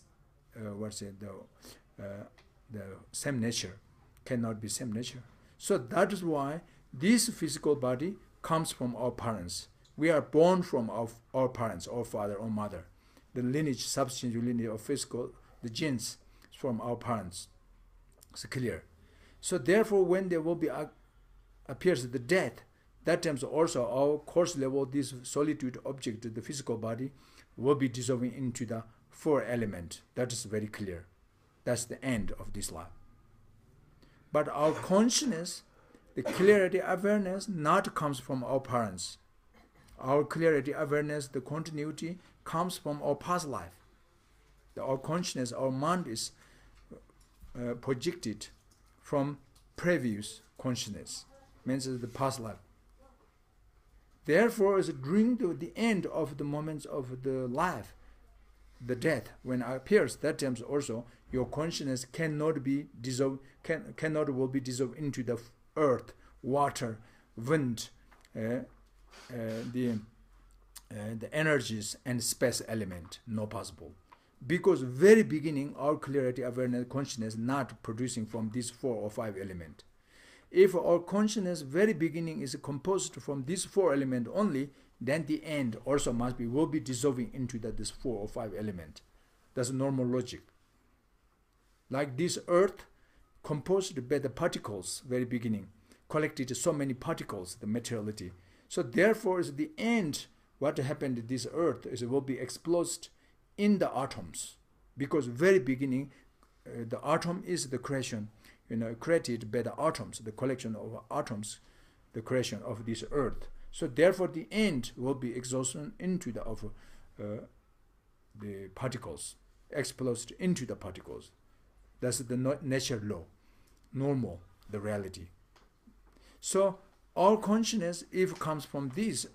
the same nature, cannot be same nature. So that is why this physical body comes from our parents. We are born from our parents, our father or mother. The lineage, substantial lineage of physical, the genes from our parents. It's clear. So therefore, when there will be appears the death, that time also our course level, this solitude object, the physical body, will be dissolving into the 4 elements. That is very clear. That's the end of this life. But our consciousness, the clarity, awareness, not comes from our parents. Our clarity, awareness, the continuity comes from our past life. Our consciousness, our mind is projected from previous consciousness, means the past life. Therefore, during the end of the moments of the life, the death, when it appears, that times also your consciousness cannot be dissolved, will be dissolved into the earth, water, wind, the energies and space element. No possible, because very beginning our clarity, awareness, consciousness not producing from these 4 or 5 elements. If our consciousness very beginning is composed from these 4 elements only, then the end also will be dissolving into this 4 or 5 element. That's normal logic. Like this earth composed by the particles very beginning, collected so many particles, the materiality. So therefore is the end, what happened to this earth is it will be exploded in the atoms, because very beginning the atom is the creation, created by the atoms, the collection of atoms, the creation of this earth. So therefore the end will be exhaustion into the particles, exploded into the particles. That's the nature law, normal, the reality. So all consciousness, if comes from these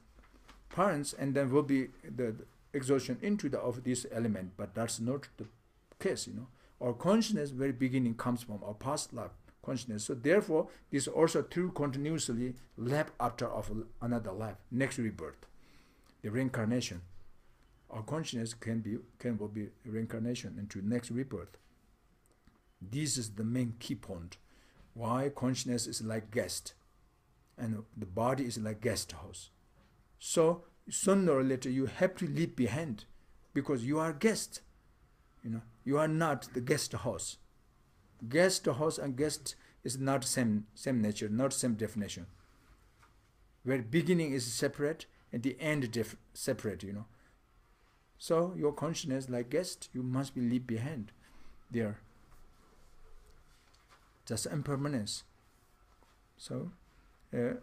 parents, and then will be the exhaustion into of this element, but that's not the case. Our consciousness very beginning comes from our past life consciousness. So therefore, this also through continuously life after of another life, next rebirth, the reincarnation. Our consciousness will be reincarnation into next rebirth. This is the main key point. Why consciousness is like guest, and the body is like guest house. So sooner or later you have to leave behind, because you are guest. You are not the guest house. Guest house and guest is not same nature, not same definition. Where beginning is separate and the end separate. So your consciousness like guest, you must be leave behind. there. Just impermanence. So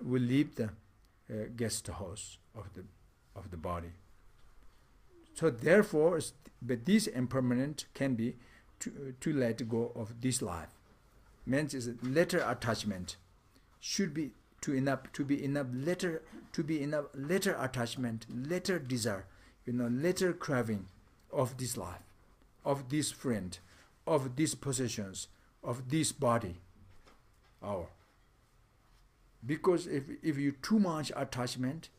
we leave the guest house of the body. So therefore, but this impermanent can be to let go of this life. Means is later attachment should be to be enough later attachment, later desire, later craving of this life, of this friend, of these possessions, of this body, because if you too much attachment,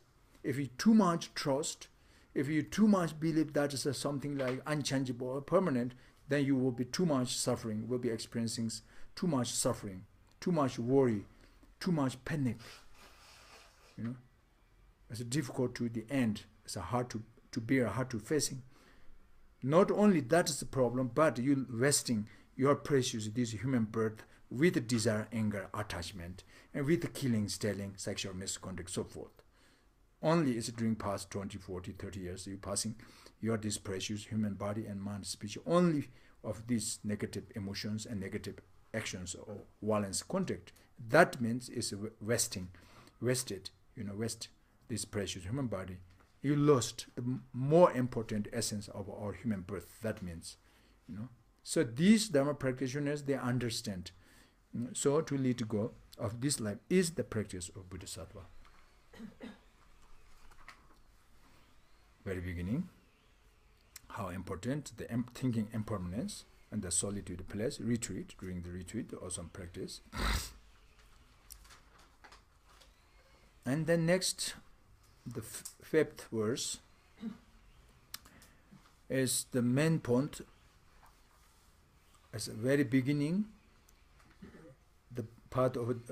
if you too much trust, if you too much believe that is something like unchangeable or permanent, then you will be too much suffering, will be experiencing too much suffering, too much worry, too much panic. It's difficult to the end. It's hard to bear, hard to facing. Not only that is the problem, but you wasting your precious this human birth with desire, anger, attachment, and with killing, stealing, sexual misconduct, so forth. Only it's during past 20, 40, 30 years you passing your this precious human body and mind, speech, only of these negative emotions and negative actions or violence conduct. That means it's wasted, waste this precious human body. You lost the more important essence of our human birth. That means, So these Dharma practitioners, they understand. So to let go of this life is the practice of Bodhisattva. Very beginning, how important the thinking impermanence and the solitude place, retreat, during the retreat, awesome practice. And then next, the fifth verse is the main point. As a very beginning, the part of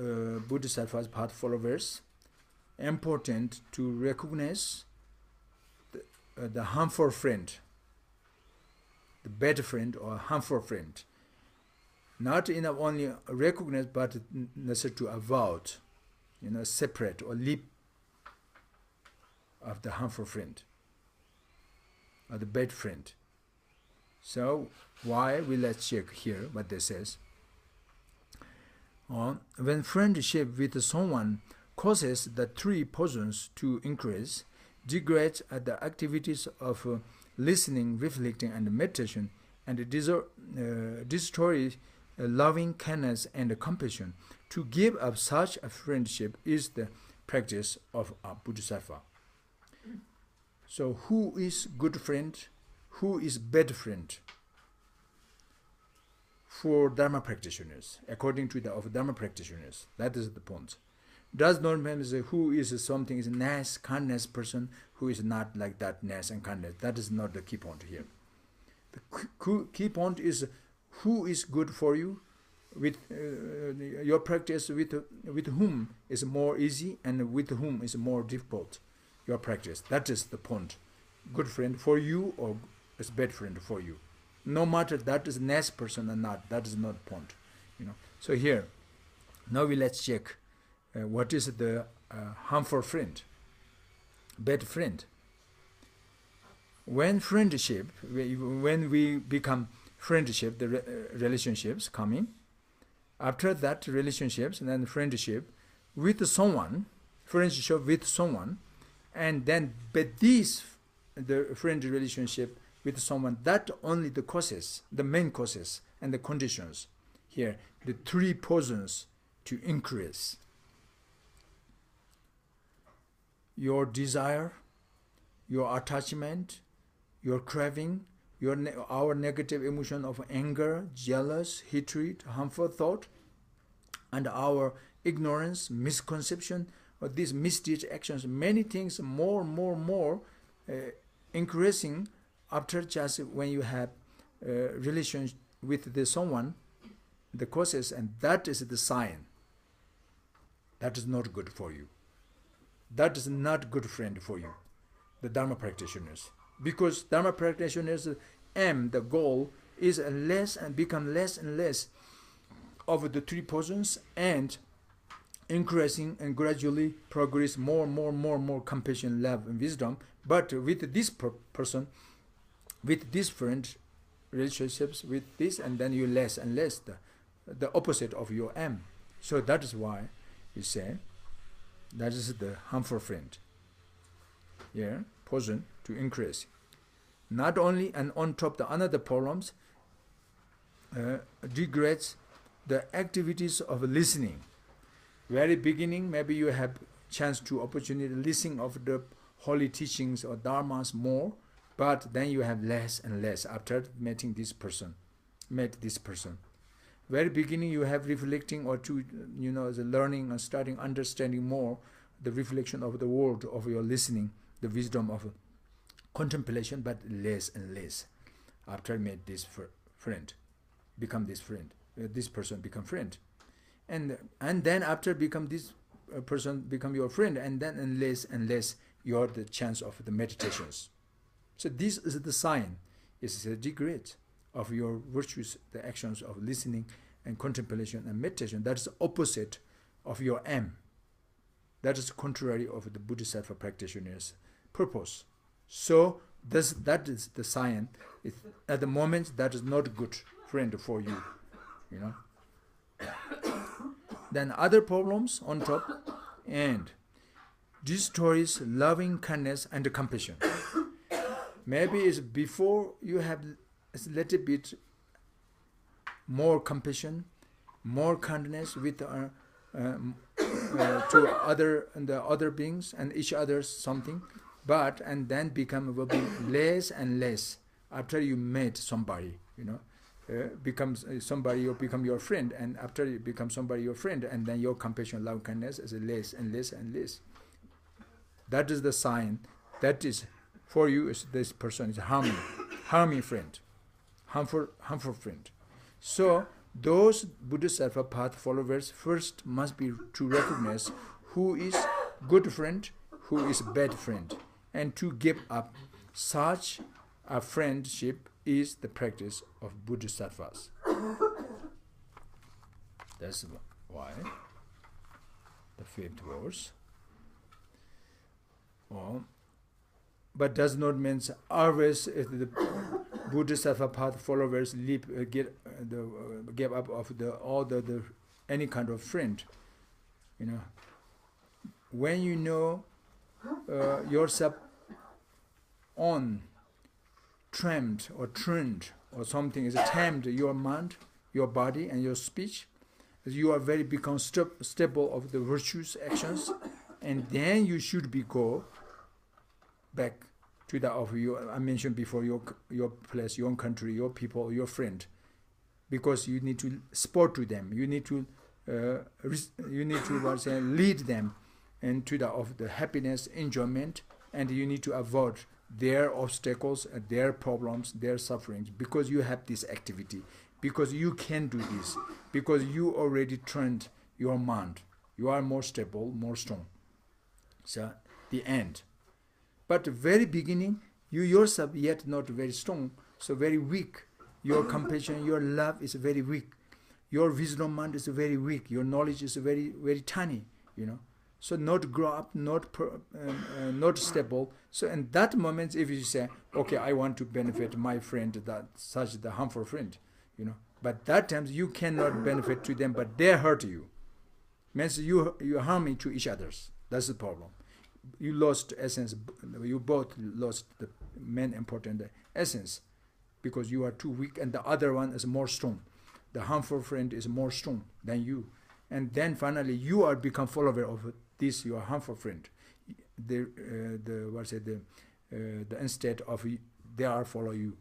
Bodhisattva's path followers, important to recognize the harmful friend, the bad friend or harmful friend. Not enough only recognize, but necessary to avoid, separate or leave of the harmful friend or the bad friend. So why? Let's check here what this says. When friendship with someone causes the three poisons to increase, degrade the activities of listening, reflecting, and meditation, and destroy loving kindness and compassion. To give up such a friendship is the practice of a Bodhisattva. So who is good friend? Who is bad friend? For Dharma practitioners, according to the of Dharma practitioners, that is the point. Does not mean who is something is nice, kindness person, who is not like that nice and kindness. That is not the key point here. The key point is who is good for you, with your practice, with whom is more easy and with whom is more difficult. Your practice. That is the point. Good friend for you or is bad friend for you. No matter that is nice person or not, that is not the point. So here, now let's check what is the harmful friend, bad friend. When friendship, when we become friendship, the relationships coming, after that relationships and then friendship with someone, and then but this the friend relationship with someone, that only the causes, the main causes and the conditions here, the three poisons to increase. Your desire, your attachment, your craving, our negative emotion of anger, jealous, hatred, harmful thought, and our ignorance, misconception, or these misdeeds, actions, many things more increasing after just when you have relations with someone, the causes, and that is the sign. That is not good for you. That is not good friend for you, the Dharma practitioners. Because Dharma practitioners aim, the goal is less and become less and less of the three poisons and increasing and gradually progress more compassion, love, and wisdom. But with this person, with this friend, relationships with this, and then you less and less the opposite of your M. So that is why you say that is the harmful friend. Yeah, poison to increase. Not only, and on top the another problems, degrades the activities of listening. Very beginning, maybe you have chance to opportunity listening of the holy teachings or dharmas more, but then you have less and less after met this person. Very beginning you have reflecting or to the learning and starting understanding more the reflection of the world of your listening, the wisdom of contemplation, but less and less after meet this friend, become this friend, this person become friend, and then after become this person become your friend, and then and less you are the chance of the meditations. So this is the sign, is a degrade of your virtues, the actions of listening and contemplation and meditation. That is the opposite of your M. That is contrary of the Bodhisattva practitioner's purpose. So that is the sign. At the moment, that is not good friend for you. Then other problems on top, and destroys loving kindness and compassion. Maybe it's before you have a little bit more compassion, more kindness with to other beings and each other something, but and then will be less and less after you met somebody. Becomes somebody, you become your friend, and after you become somebody your friend, and then your compassion, love, kindness is less and less and less. That is the sign. That is for you. Is this person is harming friend, harmful friend. So those Bodhisattva path followers first must be to recognize who is good friend, who is bad friend, and to give up such a friendship is the practice of Bodhisattvas. That's why the fifth verse. But does not mean always the Bodhisattva path followers give up of the any kind of friend. When you know yourself on trained or something is tamed your mind, your body, and your speech, you are very become stable of the virtuous actions, and then you should go back to the of your, I mentioned before, your place, your country, your people, your friend, because you need to support to them. You need to lead them into the happiness, enjoyment, and you need to avoid their obstacles, their problems, their sufferings, because you have this activity, because you can do this, because you already trained your mind. You are more stable, more strong. So the end. But the very beginning, you yourself yet not very strong, so very weak. Your compassion, your love is very weak. Your wisdom mind is very weak. Your knowledge is very, very tiny, So not grow up, not stable. So in that moment, if you say, okay, I want to benefit my friend, the harmful friend, But that times you cannot benefit to them, but they hurt you. Means you harming to each others. That's the problem. You lost essence. You both lost the main important essence, because you are too weak, and the other one is more strong. The harmful friend is more strong than you, and then finally you are become follower of this your harmful friend. Instead of they are follow you,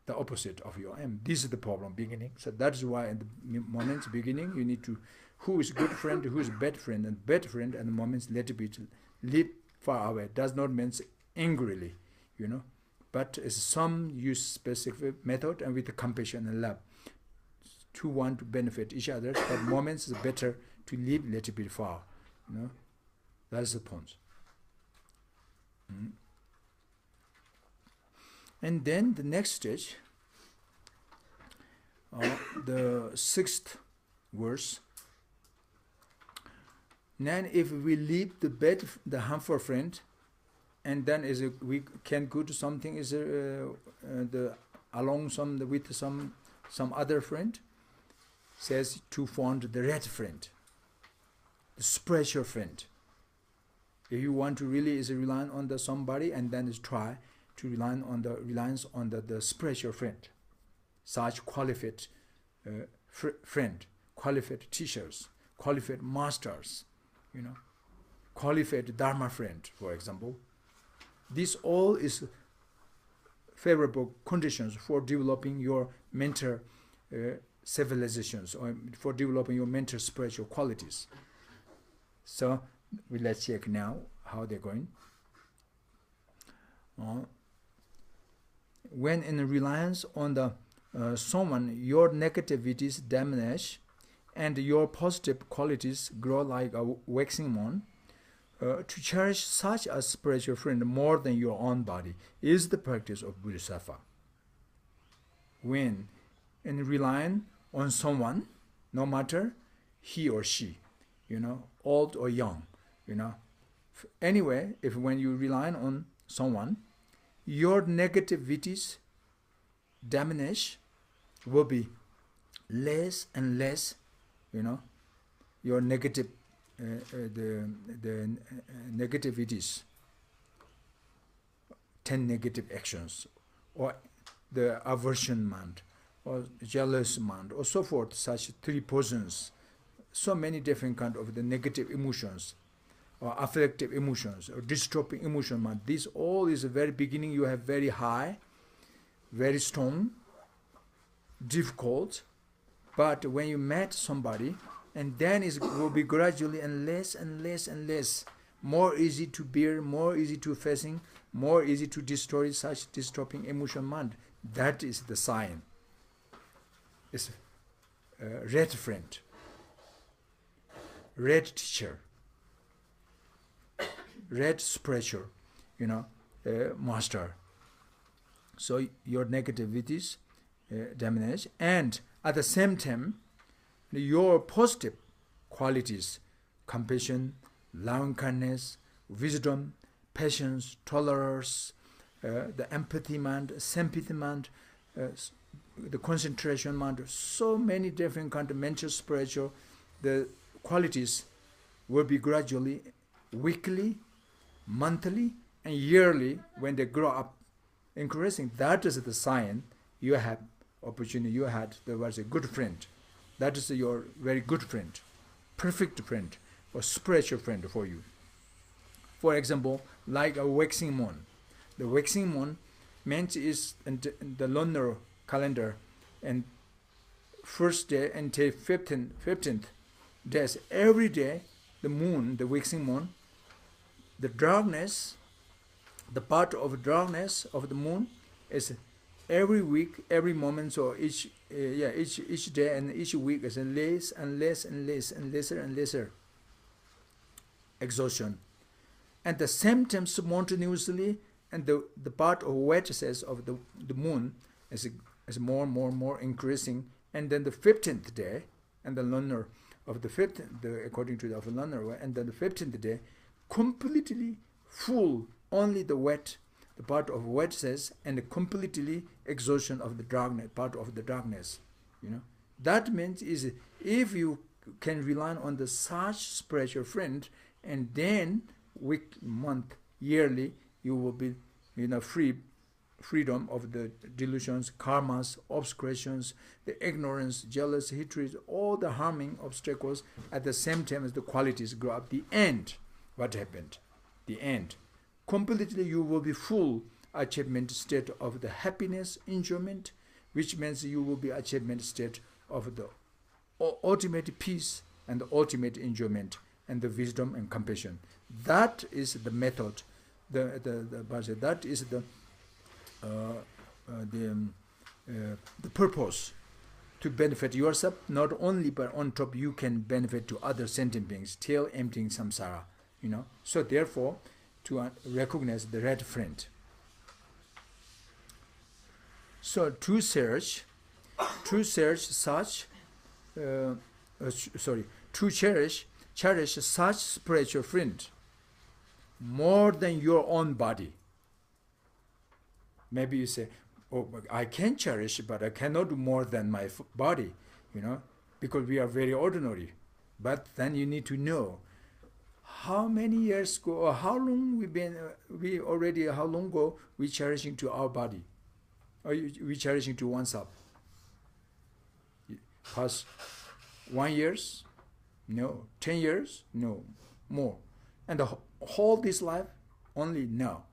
the opposite of your aim. This is the problem beginning. So that's why in the moments beginning you need to who is good friend, who is bad friend, and bad friend, and the moments let it live far away. Does not mean angrily, but it's some use specific method and with the compassion and love to want to benefit each other. But moments is better to live a little bit far. That's the point. And then the next stage, the sixth verse. Then if we leave the harmful friend, and then we can go to something is the along with some other friend, says to find the red friend, the spiritual friend. If you want to really is rely on somebody, and then try to rely on the spiritual friend, such qualified friend, qualified teachers, qualified masters, qualified Dharma friend, for example. This all is favorable conditions for developing your mental civilizations, or for developing your mental spiritual qualities. So let's check now how they're going. When in reliance on the someone, your negativities diminish and your positive qualities grow like a waxing moon. To cherish such a spiritual friend more than your own body is the practice of Bodhisattva. When in relying on someone, no matter he or she, old or young, anyway, when you rely on someone, your negativities diminish, will be less and less, your negative, the negativities, 10 negative actions, or the aversion mind, or jealous mind, or so forth, such 3 persons, so many different kind of the negative emotions, or afflictive emotions, or disturbing emotion mind. This all is the very beginning. You have very high, very strong, difficult, but when you met somebody, and then it will be gradually and less and less and less, more easy to bear, more easy to facing, more easy to destroy such disturbing emotion mind. That is the sign. It's red friend, red teacher, red spiritual, master. So your negativities diminish, and at the same time, your positive qualities, compassion, loving kindness, wisdom, patience, tolerance, the empathy mind, sympathy mind, the concentration mind, so many different kind of mental, spiritual, the qualities will be gradually, weekly, monthly, and yearly, when they grow up, increasing. That is the sign you have opportunity, you had, there was a good friend. That is your very good friend, perfect friend, or spiritual friend for you. For example, like a waxing moon. The waxing moon meant is in the lunar calendar, and first day until 15th days, every day, the moon, the waxing moon, the darkness, the part of darkness of the moon is every week, every moment, or each day and each week is less and less and less and lesser and lesser exhaustion. And the same time simultaneously, and the part of wedges of the moon is more increasing, and then the 15th day, and the lunar of the 15th, according to the lunar, and then the 15th day, completely full, only the part of wedges, and completely exhaustion of the darkness, part of the darkness. That means is if you can rely on the such spiritual friend, and then week, month, yearly, you will be freedom of the delusions, karmas, obscurations, the ignorance, jealousy, hatred, all the harming obstacles. At the same time as the qualities grow up, the end, what happened? The end. Completely you will be full achievement state of the happiness, enjoyment, which means you will be achievement state of the ultimate peace and the ultimate enjoyment and the wisdom and compassion. That is the method, that is the purpose, to benefit yourself not only, but on top you can benefit to other sentient beings till emptying samsara. So therefore, to recognize the red friend. So to cherish such spiritual friend more than your own body. Maybe you say, oh, I can cherish, but I cannot do more than my body, because we are very ordinary. But then you need to know how many years ago, or how long how long ago we cherishing to our body, or we cherishing to oneself. Past 1 years? No. 10 years? No. More. And the whole this life? Only no.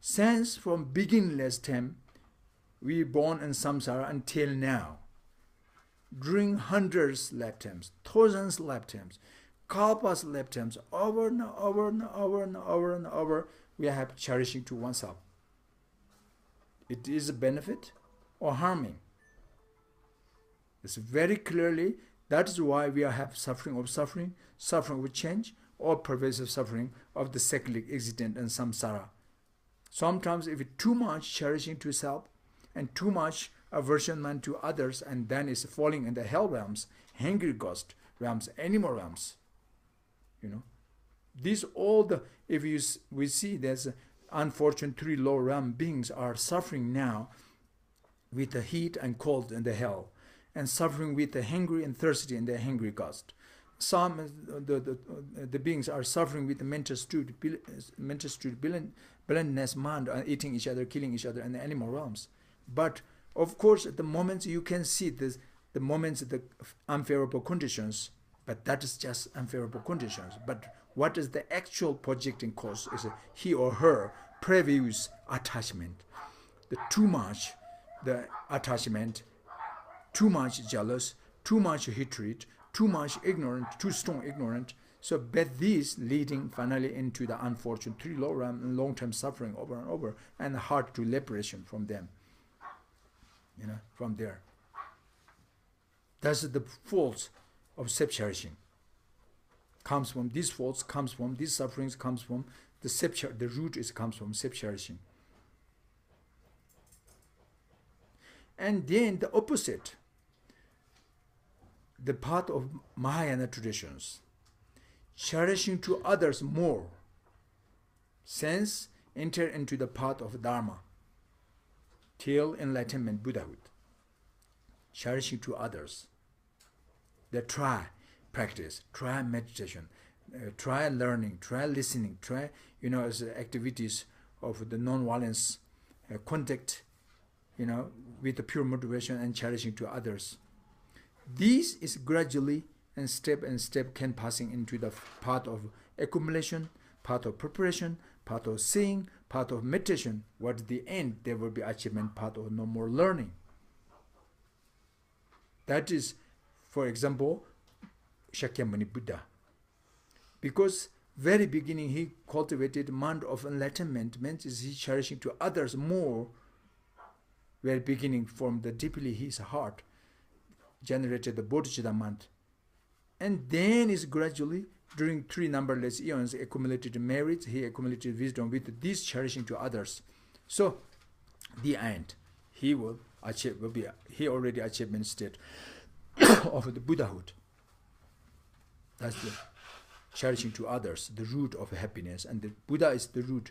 Since from beginningless time, we born in samsara until now. During hundreds lifetimes, thousands lifetimes, kalpas lifetimes, over and over and over and over and over, we have cherishing to oneself. It is a benefit or harming. It's very clearly, that is why we have suffering of change, or pervasive suffering of the cyclic existence and samsara. Sometimes if it's too much cherishing to self and too much aversion to others, and then it's falling in the hell realms, hungry ghost realms, animal realms. These all we see there's unfortunate 3 low realm beings are suffering now with the heat and cold in the hell, and suffering with the hungry and thirsty in the hungry ghost. Some the beings are suffering with the mental stupid blindness, mind, eating each other, killing each other in the animal realms. But of course, at the moments you can see this, the moments the unfavorable conditions, but that is just unfavorable conditions. But what is the actual projecting cause is he or her previous attachment. Too much the attachment, too much jealous, too much hatred, too much ignorant, too strong ignorant. So but these leading finally into the unfortunate 3 low realm and long-term suffering over and over, and hard to liberation from them. From there. That's the fault of self-cherishing. Comes from these faults, comes from these sufferings, comes from the root comes from self-cherishing. And then the opposite, the path of Mahayana traditions, cherishing to others more, since enter into the path of Dharma, till enlightenment, Buddhahood, cherishing to others. They try practice, try meditation, try learning, try listening, try, as activities of the non-violence contact, with the pure motivation and cherishing to others. This is gradually and step can passing into the path of accumulation, path of preparation, path of seeing, path of meditation. What the end? There will be achievement, path of no more learning. That is, for example, Shakyamuni Buddha. Because very beginning he cultivated mind of enlightenment, means he cherishing to others more. Very beginning from the deeply his heart generated the Bodhisattvas mind. And then is gradually, during 3 numberless eons, accumulated merit, he accumulated wisdom with this cherishing to others. So, the end, he already achievement state of the Buddhahood. That's the cherishing to others, the root of happiness, and the Buddha is the root,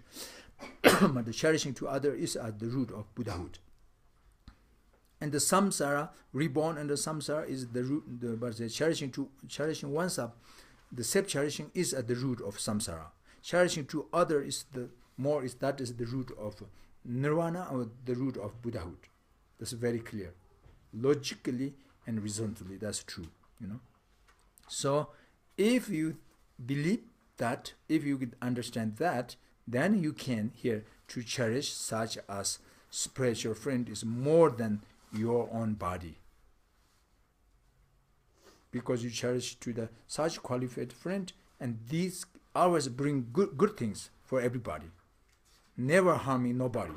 but the cherishing to others is at the root of Buddhahood. And the samsara, reborn in the samsara, is the root. But the cherishing oneself, the self-cherishing is at the root of samsara. Cherishing to other is the root of nirvana, or the root of Buddhahood. That's very clear, logically and reasonably. That's true. So, if you believe that, if you could understand that, then you can here to cherish such as spiritual friend is more than your own body, because you cherish to the such qualified friend, and these always bring good things for everybody, never harming nobody.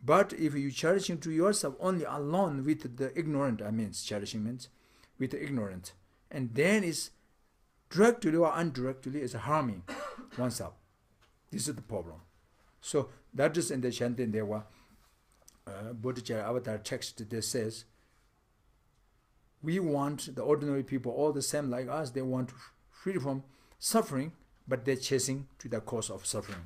But if you cherishing to yourself only alone with the ignorant, cherishing means with the ignorant, and then is directly or indirectly is harming oneself. This is the problem. So that is in the Shantin Dewa Bodhicitta Avatar text that says, we want the ordinary people, all the same like us, they want free from suffering, but they're chasing to the cause of suffering.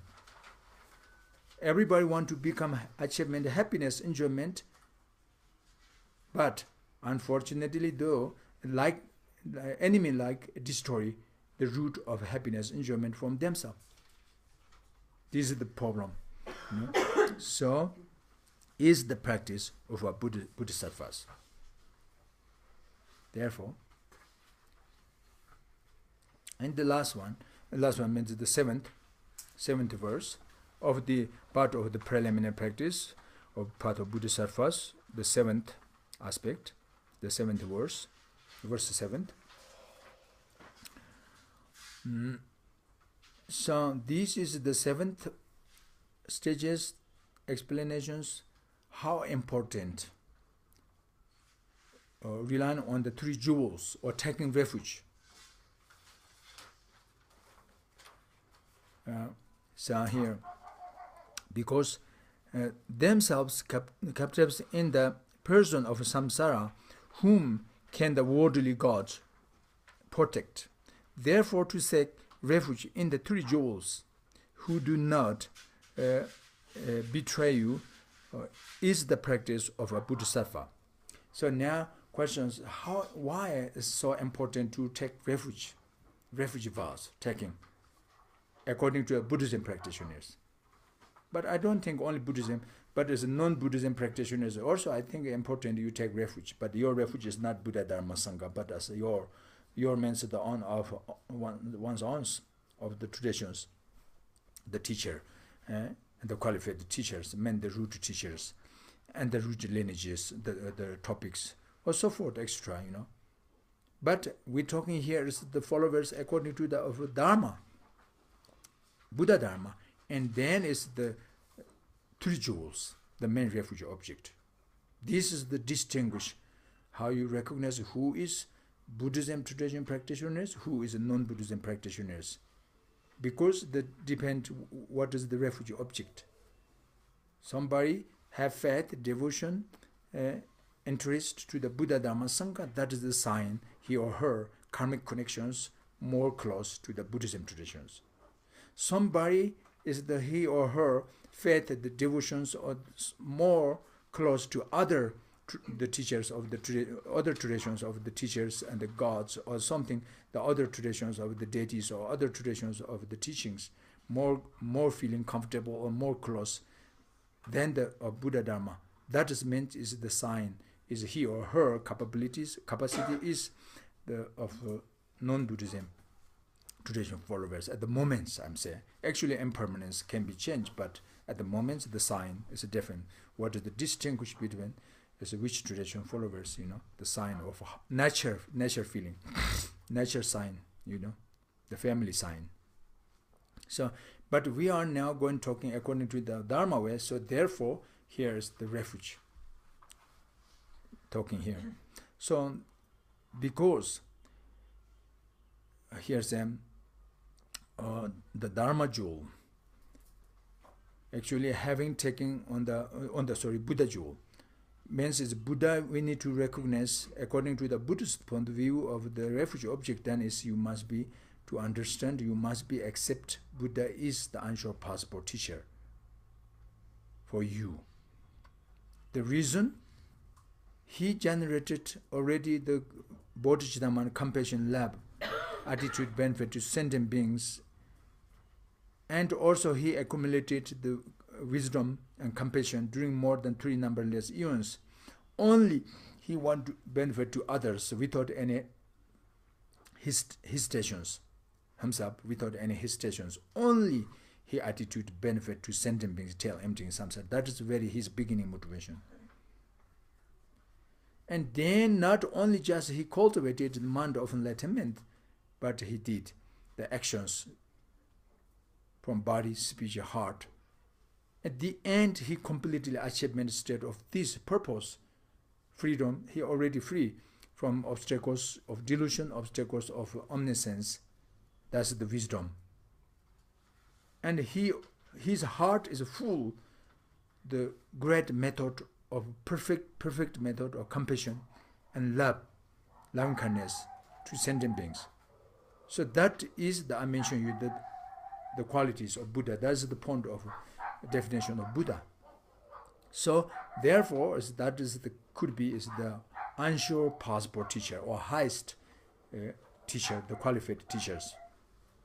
Everybody want to become achievement, happiness, enjoyment, But unfortunately, though, like the enemy destroy the root of happiness, enjoyment from themselves. This is the problem. So, is the practice of our Bodhisattvas. Therefore, and the last one means the seventh verse of the part of the preliminary practice of part of Bodhisattvas, the seventh aspect, the seventh verse 7. So this is the seventh stages, explanations, how important relying on the three jewels or taking refuge. So here, because themselves captives in the person of samsara, whom can the worldly gods protect? Therefore, to seek refuge in the three jewels, who do not betray you, is the practice of a Bodhisattva. So now, questions: why is it so important to take refuge vows taking, according to Buddhism practitioners? But I don't think only Buddhism, but as non-Buddhism practitioners also, I think it's important you take refuge. But your refuge is not Buddha, Dharma, Sangha, but as your means the own of one's own of the traditions, the teacher, and the qualified teachers, meant the root teachers, and the root lineages, the topics, or so forth, extra, But we're talking here is the followers according to the of Dharma, Buddha Dharma, and then is the three jewels, the main refuge object. This is the distinguish how you recognize who is Buddhism tradition practitioners, who is non-Buddhism practitioners, because that depend what is the refuge object. Somebody have faith, devotion, interest to the Buddha Dharma Sangha, that is the sign he or her karmic connections more close to the Buddhism traditions. Somebody is the he or her faith, the devotions are more close to the teachers of the other traditions of the teachers and the gods, or something, the other traditions of the deities or other traditions of the teachings, more feeling comfortable or more close than the Buddha Dharma. That is meant is the sign, is he or her capacity is the of non-Buddhism tradition followers. At the moments, I'm saying, actually impermanence can be changed, but at the moments the sign is different. What is the distinguish between is which tradition followers, the sign of nature feeling, nature sign, the family sign. So, but we are now talking according to the Dharma way, so therefore, here is the refuge. Talking here. So, because here's the Dharma jewel, actually having taken on the Buddha jewel, means is Buddha, we need to recognize according to the Buddhist point of view of the refuge object, then is you must be to understand, you must be accept Buddha is the unsure passport teacher for you. The reason he generated already the Bodhisattvas compassion lab attitude benefit to sentient beings, and also he accumulated the wisdom and compassion during more than 3 numberless eons. Only he want to benefit to others without any hesitations, himself without any hesitations. Only he attitude benefit to sentient beings, tail emptying samsara. That is very his beginning motivation. And then not only just he cultivated the mind of enlightenment, but he did the actions from body, speech, heart. At the end, he completely achieved state of this purpose, freedom. He already free from obstacles of delusion, obstacles of omniscience. That's the wisdom. And his heart is full, the great method of perfect method of compassion and loving kindness to sentient beings. So that is I mentioned you that the qualities of Buddha. That's the point of definition of Buddha. So therefore, that is could be the unsure possible teacher or highest teacher, the qualified teachers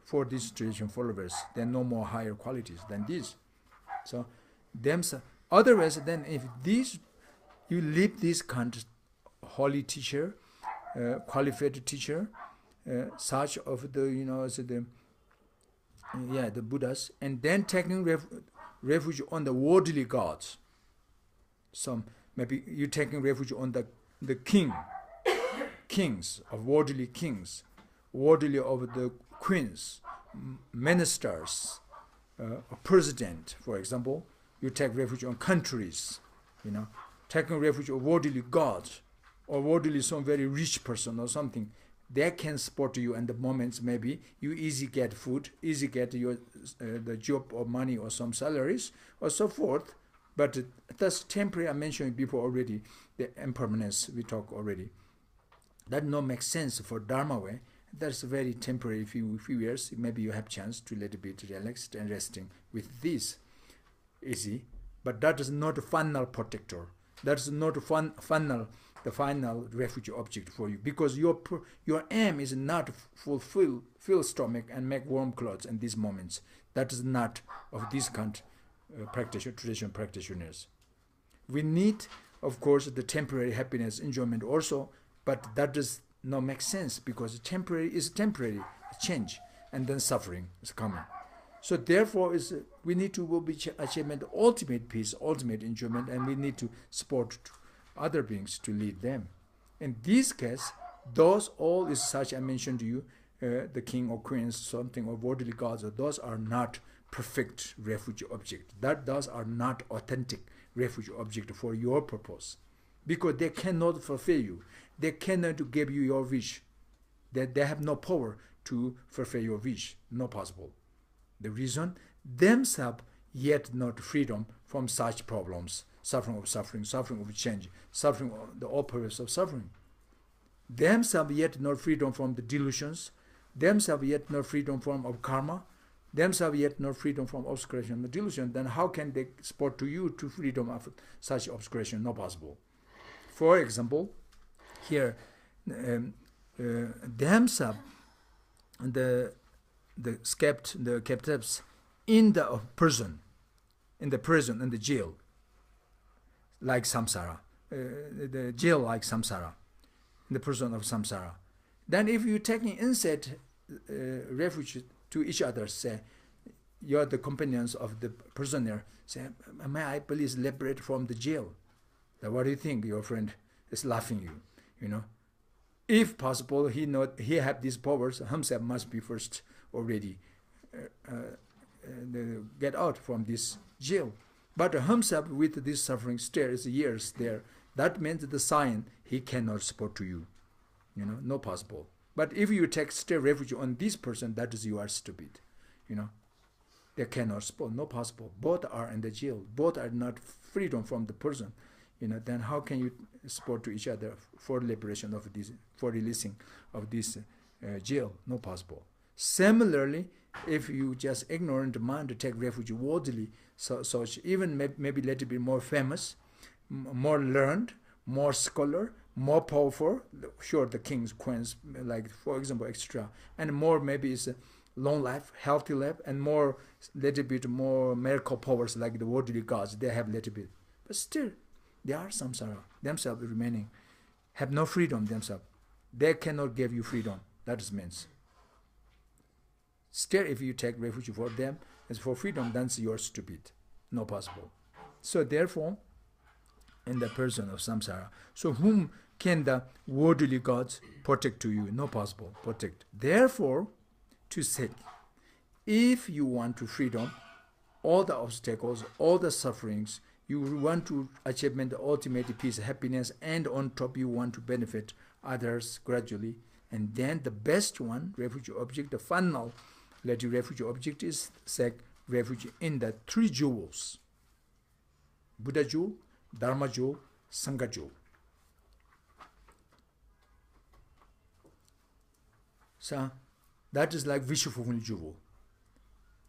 for these tradition followers. There are no more higher qualities than these. So otherwise, then if you leave this kind of holy teacher, qualified teacher, such of the the Buddhas, and then taking refuge on the worldly gods. So maybe you taking refuge on the kings of worldly kings, worldly of the queens, ministers, president, for example. You take refuge on countries, taking refuge on worldly gods, or worldly some very rich person or something. They can support you in the moments maybe you easy get food, easy get your the job or money or some salaries or so forth. But that's temporary. I mentioned before already, the impermanence we talk already. That no make sense for Dharma way. That's very temporary. Few years, maybe you have chance to little bit relaxed and resting with this easy. But that is not a final protector. That is not a the final refuge object for you, because your aim is not to fill stomach and make warm clothes in these moments. That is not of this kind tradition practitioners. We need, of course, the temporary happiness, enjoyment also, but that does not make sense, because temporary is temporary change, and then suffering is coming. So therefore, we need to achievement ultimate peace, ultimate enjoyment, and we need to support other beings to lead them. In this case, those all is such I mentioned to you, the king or queens, something or worldly gods, those are not perfect refuge object. Those are not authentic refuge object for your purpose, because they cannot fulfill you. They cannot give you your wish. They have no power to fulfill your wish. No possible. The reason, themselves yet not freedom from such problems, suffering of change, suffering of the all purpose of suffering. Themselves yet not freedom from the delusions, themselves yet not freedom from of karma, themselves yet not freedom from obscuration and delusion. Then how can they support to you to freedom of such obscuration? Not possible. For example, here themselves the captives in the prison, in the jail, like samsara, the jail like samsara, in the prison of samsara. Then if you taking inside refuge to each other, say, you're the companions of the prisoner, say, may I please liberate from the jail? Then what do you think? Your friend is laughing you, If possible, he have these powers, himself must be first already get out from this jail. But himself with this suffering stares years there. That means the sign he cannot support to you. No possible. But if you stay refuge on this person, that is you are stupid. They cannot support, no possible. Both are in the jail. Both are not freedom from the person. Then how can you support to each other for liberation of this, for releasing of this jail? No possible. Similarly, if you just ignorant mind to take refuge worldly, so even maybe little bit more famous, more learned, more scholar, more powerful, sure, the kings, queens, like for example, extra, and more maybe is long life, healthy life, and more little bit more miracle powers like the worldly gods. They have little bit, but still, they are samsara themselves remaining, have no freedom themselves. They cannot give you freedom. That is means. Still, if you take refuge for them as for freedom, then you are stupid. No possible. So therefore, in the person of samsara, so whom can the worldly gods protect to you? No possible. Protect. Therefore, to say, if you want to freedom, all the obstacles, all the sufferings, you want to achievement the ultimate peace, happiness, and on top you want to benefit others gradually, and then the best one, refuge object, the final refuge object is refuge in the three jewels: Buddha jewel, Dharma jewel, Sangha jewel. So that is like wish fulfilling jewel.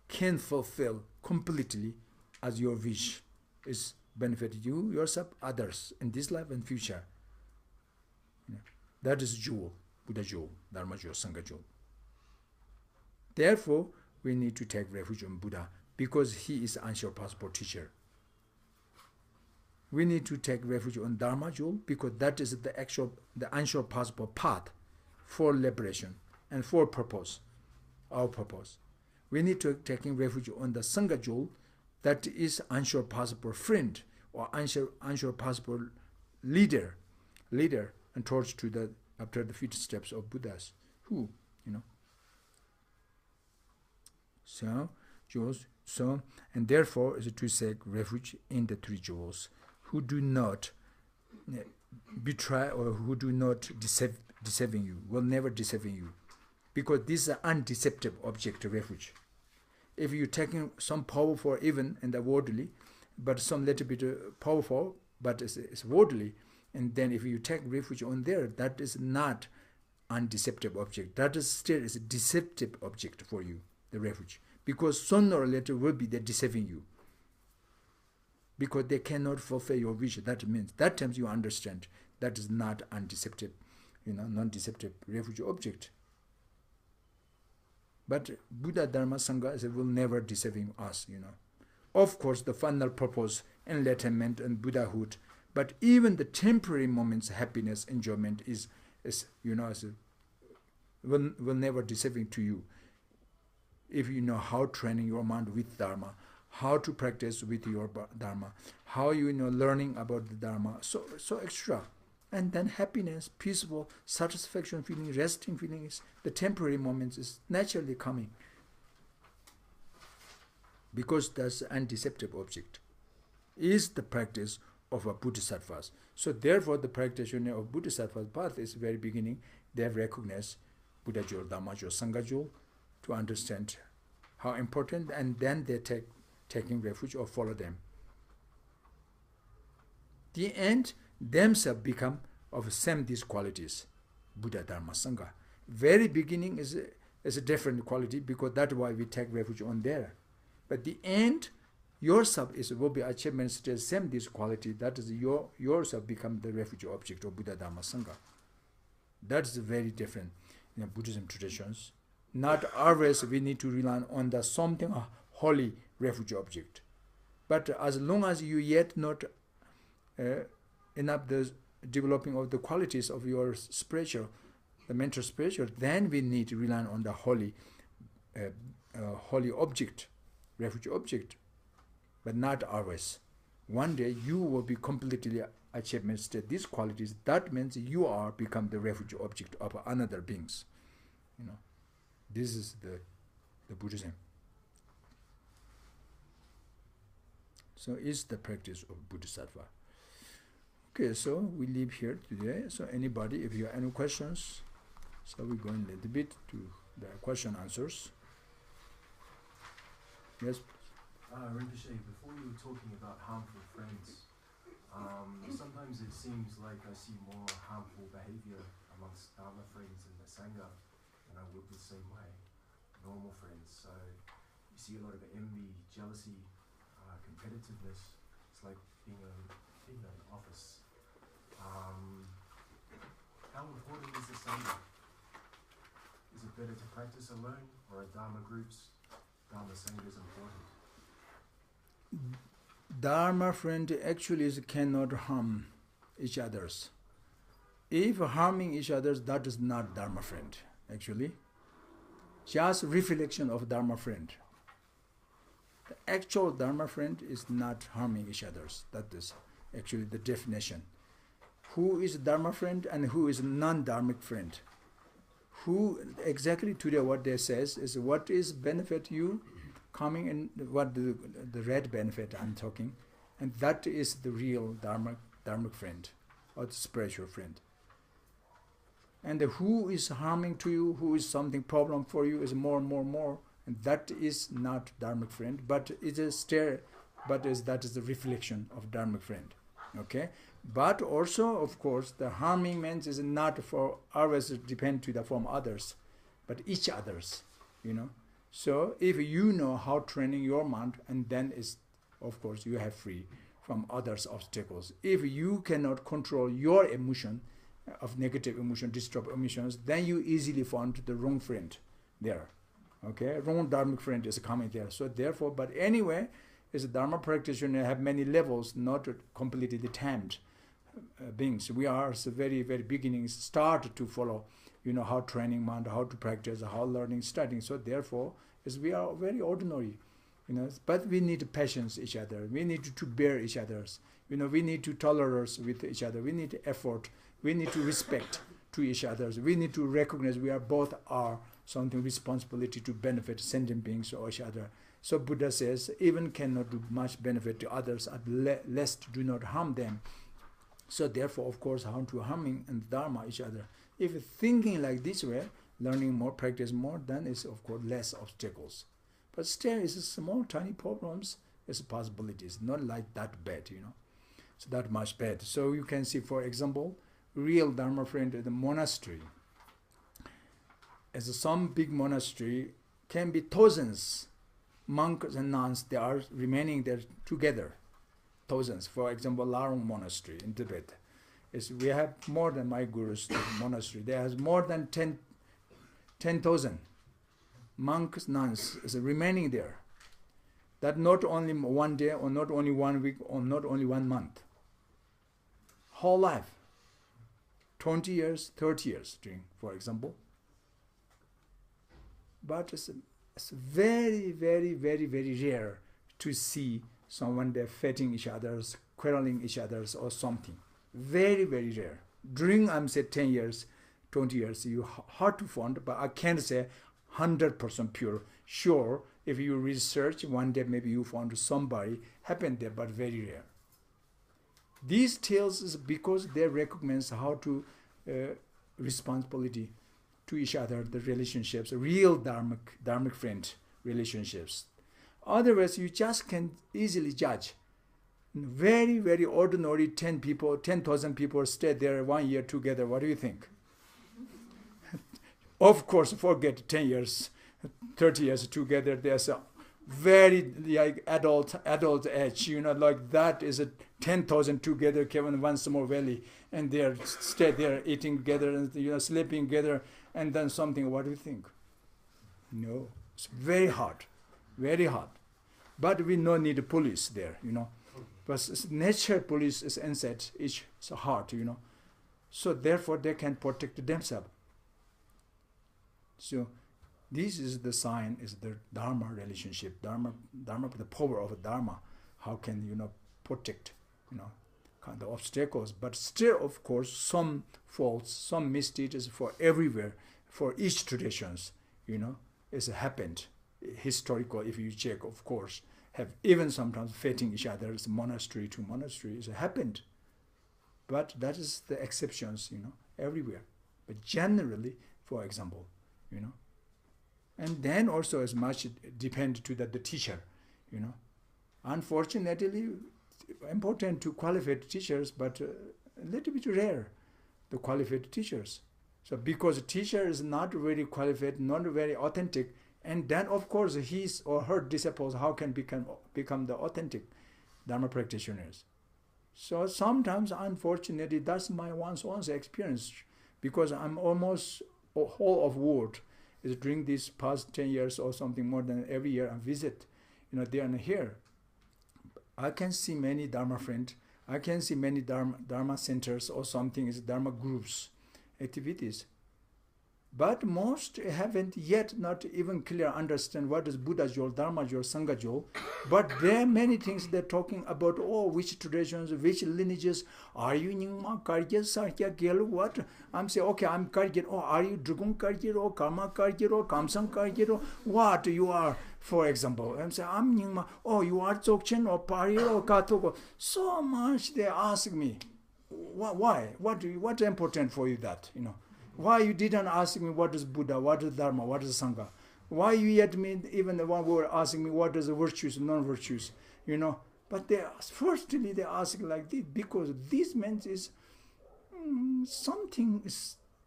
Can fulfill completely as your wish is benefit you, yourself, others in this life and future. That is jewel, Buddha jewel, Dharma jewel, Sangha jewel. Therefore, we need to take refuge in Buddha because he is unsurpassable teacher. We need to take refuge on Dharma jewel because that is the unsurpassable path for liberation and for purpose, our purpose. We need to take refuge on the Sangha jewel, that is unsurpassable friend or unsurpassable leader, and towards to the after the footsteps of Buddhas. Who, So, and therefore is to take refuge in the three jewels, who do not betray or who do not deceiving you, will never deceiving you, because this is an undeceptive object of refuge. If you're taking some powerful even in the worldly, but some little bit powerful, but it's worldly, and then if you take refuge on there, that is not undeceptive object. That is still is a deceptive object for you, the refuge. Because sooner or later will be they deceiving you. Because they cannot fulfill your wish. That means that times you understand that is not undeceptive, non-deceptive refuge object. But Buddha, Dharma, Sangha will never deceiving us, Of course, the final purpose, enlightenment and Buddhahood, but even the temporary moments, happiness, enjoyment will never deceiving to you. If you know how training your mind with Dharma, how to practice with your Dharma, how learning about the Dharma, so extra. And then happiness, peaceful, satisfaction feeling, resting feelings, the temporary moments is naturally coming. Because that's an undeceptive object. Is the practice of a Bodhisattvas. So therefore the practitioner of Bodhisattva's path is very beginning. They have recognized Buddha jewel, Dharma jewel, Sangha jewel to understand how important, and then they taking refuge or follow them. The end themselves become of same these qualities, Buddha, Dharma, Sangha. Very beginning is a different quality because that's why we take refuge on there. But the end yourself will be achievement still same this quality. That is yourself become the refuge object of Buddha, Dharma, Sangha. That is very different in Buddhism traditions. Not always we need to rely on the something holy refuge object. But as long as you yet not enough the developing of the qualities of your spiritual, the mental spiritual, then we need to rely on the holy object, refuge object. But not always. One day you will be completely achievement state these qualities. That means you are become the refuge object of another beings. This is the Buddhism. So it's the practice of Bodhisattva. Okay, so we leave here today. So anybody, if you have any questions, so we're going a little bit to the question answers. Yes. Rinpoche, before you were talking about harmful friends, sometimes it seems like I see more harmful behavior amongst Dharma friends in the Sangha, and I would the same way, normal friends. So you see a lot of envy, jealousy, competitiveness. It's like being in an office. How important is the Sangha? Is it better to practice alone, or are Dharma groups, Dharma Sanghas important? Dharma friend actually cannot harm each others. If harming each other, that is not Dharma friend, actually. Just reflection of Dharma friend. The actual Dharma friend is not harming each other. That is actually the definition. Who is Dharma friend and who is non-Dharmic friend? Who exactly today what they says is what is benefit you coming in, what the red benefit I'm talking, and that is the real Dharmic friend or the spiritual friend. And who is harming to you, who is something problem for you is more, and that is not Dharmic friend, but it is that is the reflection of Dharmic friend. Okay, but also of course the harming means is not for always depend to the from others, but each others. So if you know how training your mind, and then is of course you have free from others' obstacles. If you cannot control your emotion, of negative emotion, disturbed emotions, then you easily find the wrong friend there. Okay, wrong dharmic friend is coming there. So therefore, but anyway, as a dharma practitioner, have many levels, not completely tamed beings. We are at the very, very beginnings, start to follow, how training mind, how to practice, how learning, studying. So therefore, as we are very ordinary, but we need patience each other. We need to bear each other's. We need to tolerate with each other. We need effort. We need to respect to each other. We need to recognize we are both are something responsibility to benefit sentient beings or each other. So Buddha says, even cannot do much benefit to others, at least do not harm them. So therefore, of course, how to harming and dharma each other. If thinking like this way, learning more, practice more, then it's of course less obstacles. But still, it's small, tiny problems. It's possibilities, not like that bad, So that much bad. So you can see, for example, real dharma friend at the monastery. As some big monastery can be thousands monks and nuns. They are remaining there together, thousands. For example, Larong Monastery in Tibet. We have more than my guru's monastery. There has more than 10,000 monks, nuns is remaining there. That not only one day or not only 1 week or not only 1 month. Whole life. 20 years, 30 years doing, for example. But it's very, very, very, very rare to see someone there fighting each other's, quarreling each other's or something. Very, very rare. During, I'm say 10 years, 20 years, you hard to find, but I can't say 100% pure. Sure, if you research, one day maybe you found somebody happened there, but very rare. These tales is because they recognize how to responsibility to each other, the relationships, real dharmic friend relationships. Otherwise, you just can easily judge. Very, very ordinary 10,000 people stay there 1 year together. What do you think? Of course, forget 10 years, 30 years together. There's a very like adult age, like that is a 10,000 together, Kevin one small valley, and they're stay there eating together and sleeping together, and then something. What do you think? No, it's very hard, very hard. But we no need police there, But nature police is inside each heart, So therefore they can protect themselves. So this is the sign, is the dharma relationship, dharma, the power of dharma. How can protect, the obstacles? But still, of course, some faults, some misdeeds for everywhere, for each traditions, is happened. Historical, if you check, of course, have even sometimes fighting each other, monastery to monastery, is happened. But that is the exceptions, everywhere. But generally, for example, and then also as much depend to the teacher, Unfortunately, important to qualified teachers, but a little bit rare, the qualified teachers. So because a teacher is not very qualified, not very authentic, and then of course his or her disciples, how can become the authentic Dharma practitioners? So sometimes, unfortunately, that's my one's experience, because I'm almost a whole of world is during these past 10 years or something more than every year I visit, there and here. I can see many Dharma friends. I can see many Dharma centers or something is Dharma groups, activities. But most haven't yet not even clear understand what is Buddha Jol, Dharma Jol, Sangha Jol. But there are many things they're talking about, which traditions, which lineages, are you Nyingma Kargya, Sarkya Gel, what? I'm saying, okay, I'm Kargya, are you Drugung Kargya, or Karma Kargya, or Kamsang Kargya, what you are, for example. I'm saying, I'm Nyingma, you are Dzogchen, or Pari, or Katoko. So much they ask me, why? What's important for you that, Why you didn't ask me what is Buddha, what is Dharma, what is Sangha? Why you yet me, even the one who were asking me what is the virtues, non-virtues, But firstly they ask like this, because this means is something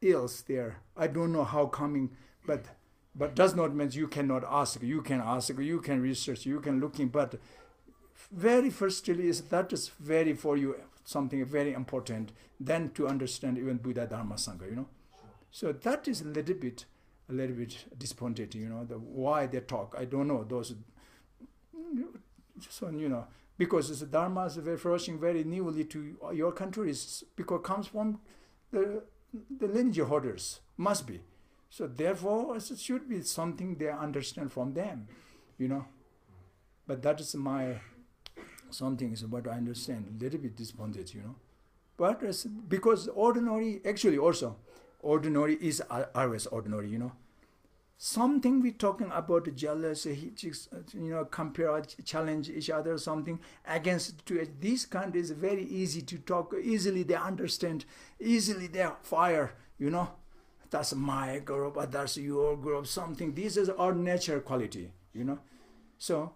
else there. I don't know how coming, but does not mean you cannot ask. You can ask, you can research, you can look in, but very firstly is that is very for you something very important. Then to understand even Buddha, Dharma, Sangha, you know. So that is a little bit disappointed, you know, the why they talk. I don't know those. So you know, because the Dharma is very flourishing very newly to your country is because comes from the lineage holders must be. So therefore, it should be something they understand from them, you know. But that is my something is what I understand. A little bit disappointed, you know. But because ordinary, actually also, ordinary is always ordinary, you know. Something we talking about jealous, you know, compare, challenge each other, something against to it. This kind is very easy to talk. Easily they understand. Easily they fire, you know. That's my group, or that's your group, something. This is our nature quality, you know. So,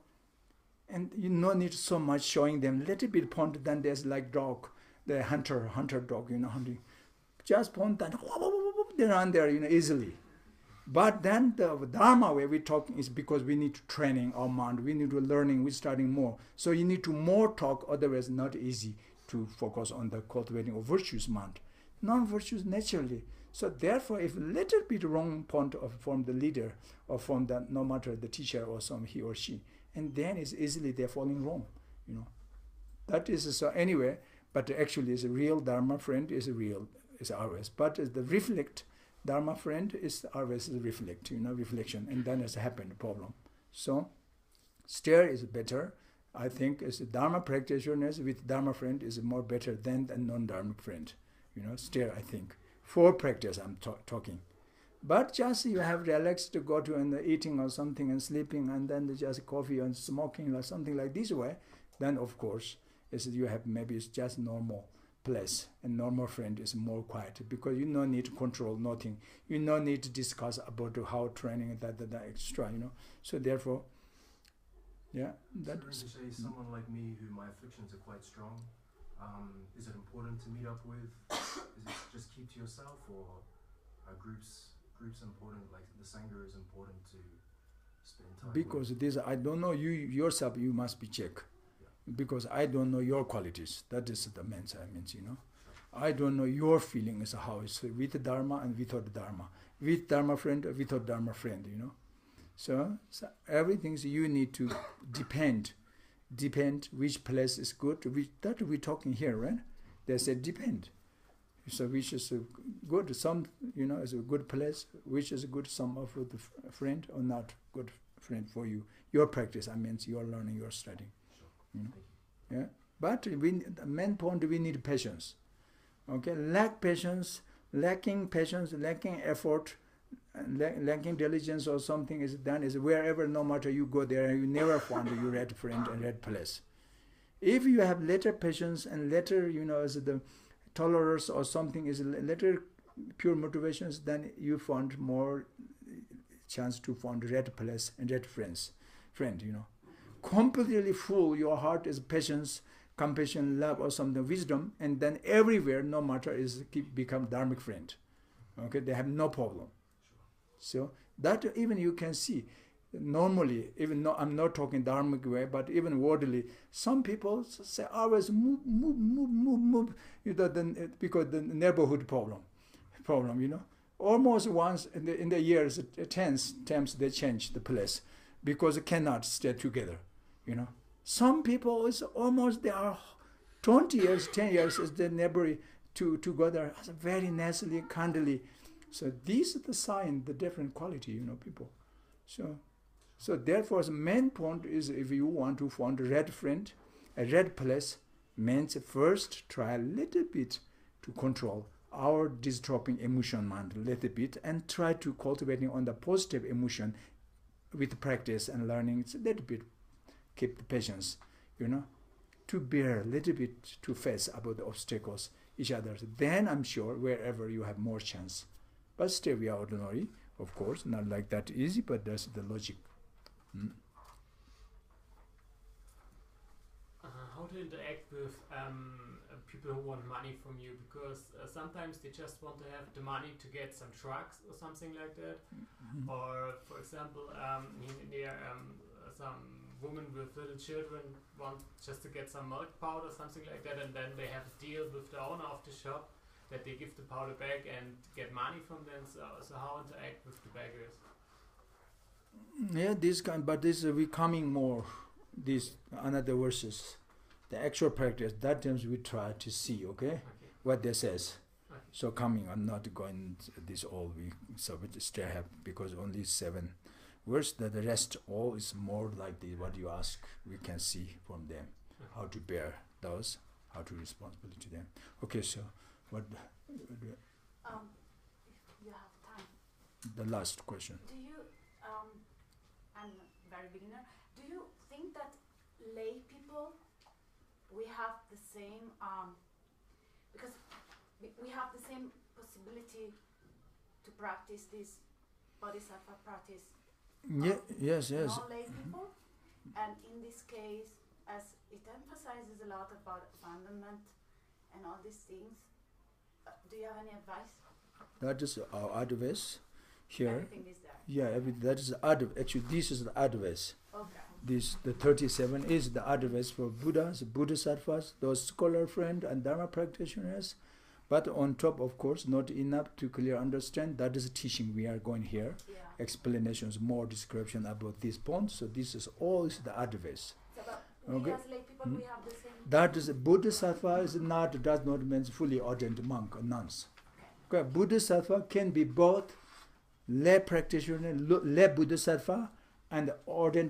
and you no need so much showing them. Little bit point, then there's like dog, the hunter dog, you know, hunting. Just point that, they run there, you know, easily. But then the Dharma way we talk is because we need to training our mind, we need to learning, we're studying more. So you need to more talk, otherwise not easy to focus on the cultivating of virtuous mind. Non-virtuous naturally. So therefore, if a little bit wrong point from the leader or from the no matter the teacher or some he or she, and then it's easily they're falling wrong, you know. That is so anyway. But actually, is a real Dharma friend is always. But the reflect Dharma friend is always reflect, you know, reflection, and then has happened problem. So stare is better. I think is Dharma practitioners with Dharma friend is more better than the non-Dharma friend, you know. Stare, I think. For practice, I'm talking. But just you have relaxed to go to and eating or something and sleeping and then just coffee and smoking or something like this way, then of course, is you have maybe it's just normal place and normal friend is more quiet because you no need to control nothing. You no need to discuss about how training that extra, you know. So therefore, yeah. That so to say someone like me who my afflictions are quite strong, is it important to meet up with? Is it just keep to yourself, or are groups important? Like the Sangha is important to spend time because with? this I don't know you yourself. You must be check, because I don't know your qualities. That is the means I mean, you know. I don't know your feelings how it's with Dharma and without Dharma, with Dharma friend or without Dharma friend, you know. So everything you need to depend which place is good. That we're talking here, right? They said depend. So which is a good, some, you know, is a good place, which is good, some of the friend or not good friend for you. Your practice, I mean, your learning, your studying. You know? Yeah. But the main point, we need patience. Okay, lacking patience, lacking effort, lacking diligence or something is done is wherever, no matter you go there, you never find your right friend and right place. If you have later patience and later, you know, as the tolerance or something is later pure motivations, then you find more chance to find right place and right friend, you know. Completely full, your heart is patience, compassion, love or something, wisdom, and then everywhere, no matter is become dharmic friend. Okay, they have no problem. So that even you can see normally, even though I'm not talking dharmic way, but even worldly, some people say always move, you know, because the neighborhood problem, you know. Almost once in the years, 10 times they change the place because they cannot stay together, you know. Some people is almost they are 20 years, 10 years is the neighborhood together very nicely, kindly. So these are the sign, the different quality, you know, people. So therefore, the main point is if you want to find a red friend, a red place, means first try a little bit to control our disturbing emotion mind a little bit and try to cultivating on the positive emotion with practice and learning. It's a little bit, keep the patience, you know, to bear a little bit to face about the obstacles each other. Then I'm sure wherever you have more chance. But still we are ordinary, of course, not like that easy, but that's the logic. How to interact with people who want money from you, because sometimes they just want to have the money to get some trucks or something like that, or for example, some women with little children want just to get some milk powder, something like that, and then they have a deal with the owner of the shop that they give the powder back and get money from them. So how interact with the beggars? Yeah, this kind, but this is becoming more. These another verses, the actual practice. That times we try to see, okay, what they says. Okay. So coming, I'm not going this all week, so we just still have because only 7 words. That the rest all is more like the what you ask. We can see from them how to bear those, how to responsible to them. Okay, so what? If you have time. The last question. Do you? I'm a very beginner. Do you think that lay people, we have the same? Because we have the same possibility to practice this bodhisattva practice. Yeah. Yes. Non-lay people, and in this case, as it emphasizes a lot about abandonment and all these things, do you have any advice? That is our advice here. Everything is there. Yeah, that is the advice. Actually, this is the advice. Okay. This the 37 is the advice for Buddhas, Bodhisattvas, those scholar friends and Dharma practitioners. But on top, of course, not enough to clearly understand. That is teaching we are going here. Yeah. Explanations, more description about this point. So this is all is the advice. So, but Okay. we as lay people, we have the same. That is Bodhisattva is not does not mean fully ordained monk or nuns. Okay. Bodhisattva can be both lay practitioner, lay Bodhisattva, and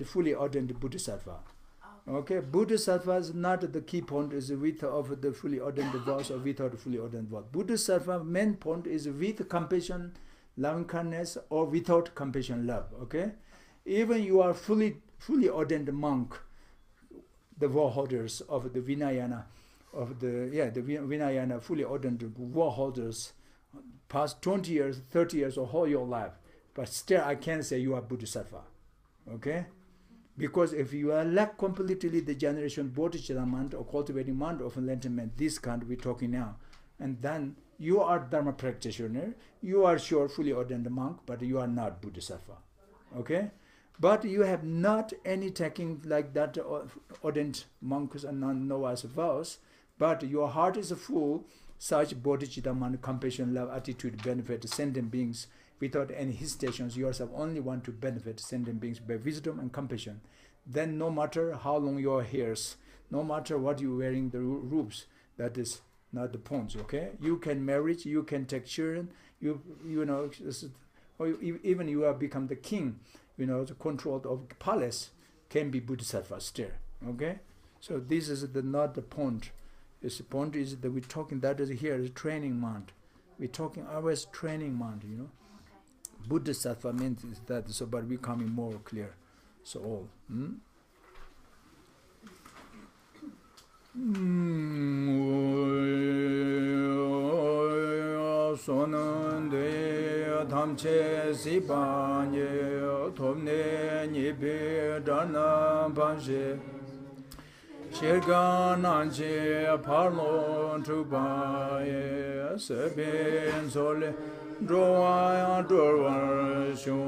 fully ordained Bodhisattva. Okay, Bodhisattva is not the key point is with of the fully ordained vows or without fully ordained vows. Bodhisattva main point is with compassion, loving kindness, or without compassion, love. Okay, even you are fully ordained monk, the vow holders of the Vinayana, Vinayana fully ordained vow holders, past 20 years, 30 years, or whole your life, but still I can't say you are Bodhisattva. Okay. Because if you are lack completely the generation bodhicitta mind or cultivating mind of enlightenment, this kind we're talking now, and then you are Dharma practitioner, you are sure fully ordained monk, but you are not Bodhisattva. Okay? But you have not any taking like that ordained monks and non-novice vows, but your heart is full, such bodhicitta mind, compassion, love, attitude, benefit, sentient beings, without any hesitations, yourself only want to benefit sentient beings by wisdom and compassion. Then no matter how long your hairs, no matter what you're wearing the robes, that is not the point, okay? You can marry, you can take children, you know, or even you have become the king, you know, the control of palace can be Bodhisattva still, okay? So this is not the point. The point is that we're talking, that is here is training mind. We're talking always training mind, you know. Bodhisattva means that, so but becoming more clear. So all. Sonande Tamche Sipanye Tomne Nibe Dana Banche Shirgananche Parlo Tubaye Sebin Sole Droya Dorwar Shun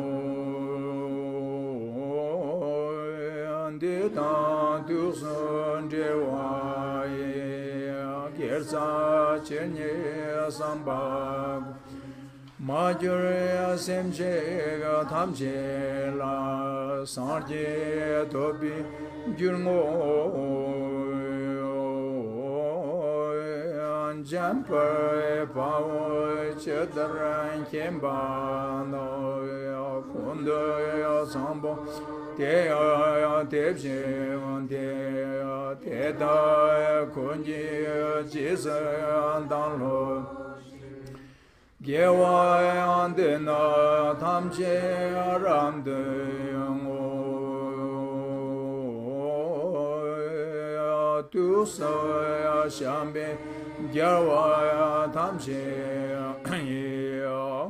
Ditan Dusun Dewaye Gerza Chenye Sambag Majure Semche Tamche La Sarje Tobi Jurmo Jamper Power Chedran Kemba No Kundo Sambo Dea Debje Dea Teda Kunji Jisa Danlo Gewa Andena Tamche Ramde Tu So Shambe Gyarwaya Tamche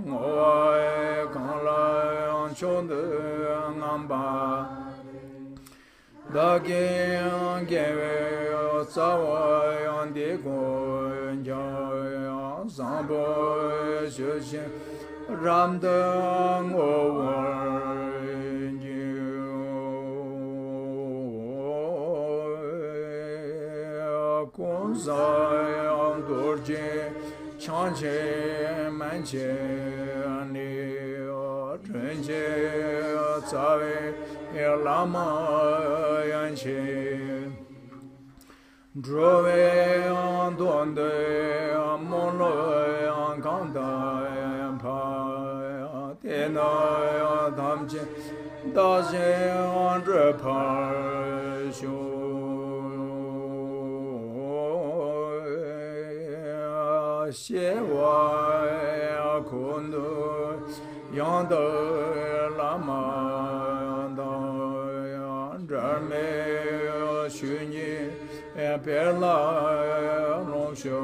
Ngoye Kanla Chonde Ngamba Dagi Gewe Tsawa Yandi Gonja Zambo Shushin Ramdang Over Zayam Dorje Chanche Manche Ani Trenche Tsave Lama Yanche Drove Donde Molo Kanda Pa Tena Damche Daje Andre Parsho Shewa Kundu Yanda Lama Drame Shunyi Perla Longsho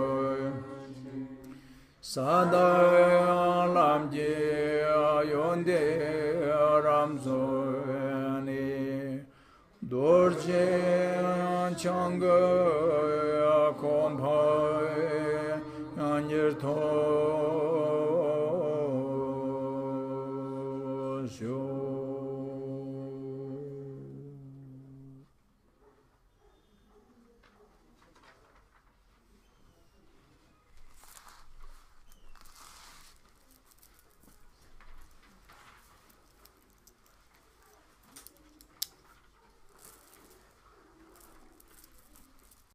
Sada Lamji Yonde Ramzoni Dorje Changa Kompa Nirto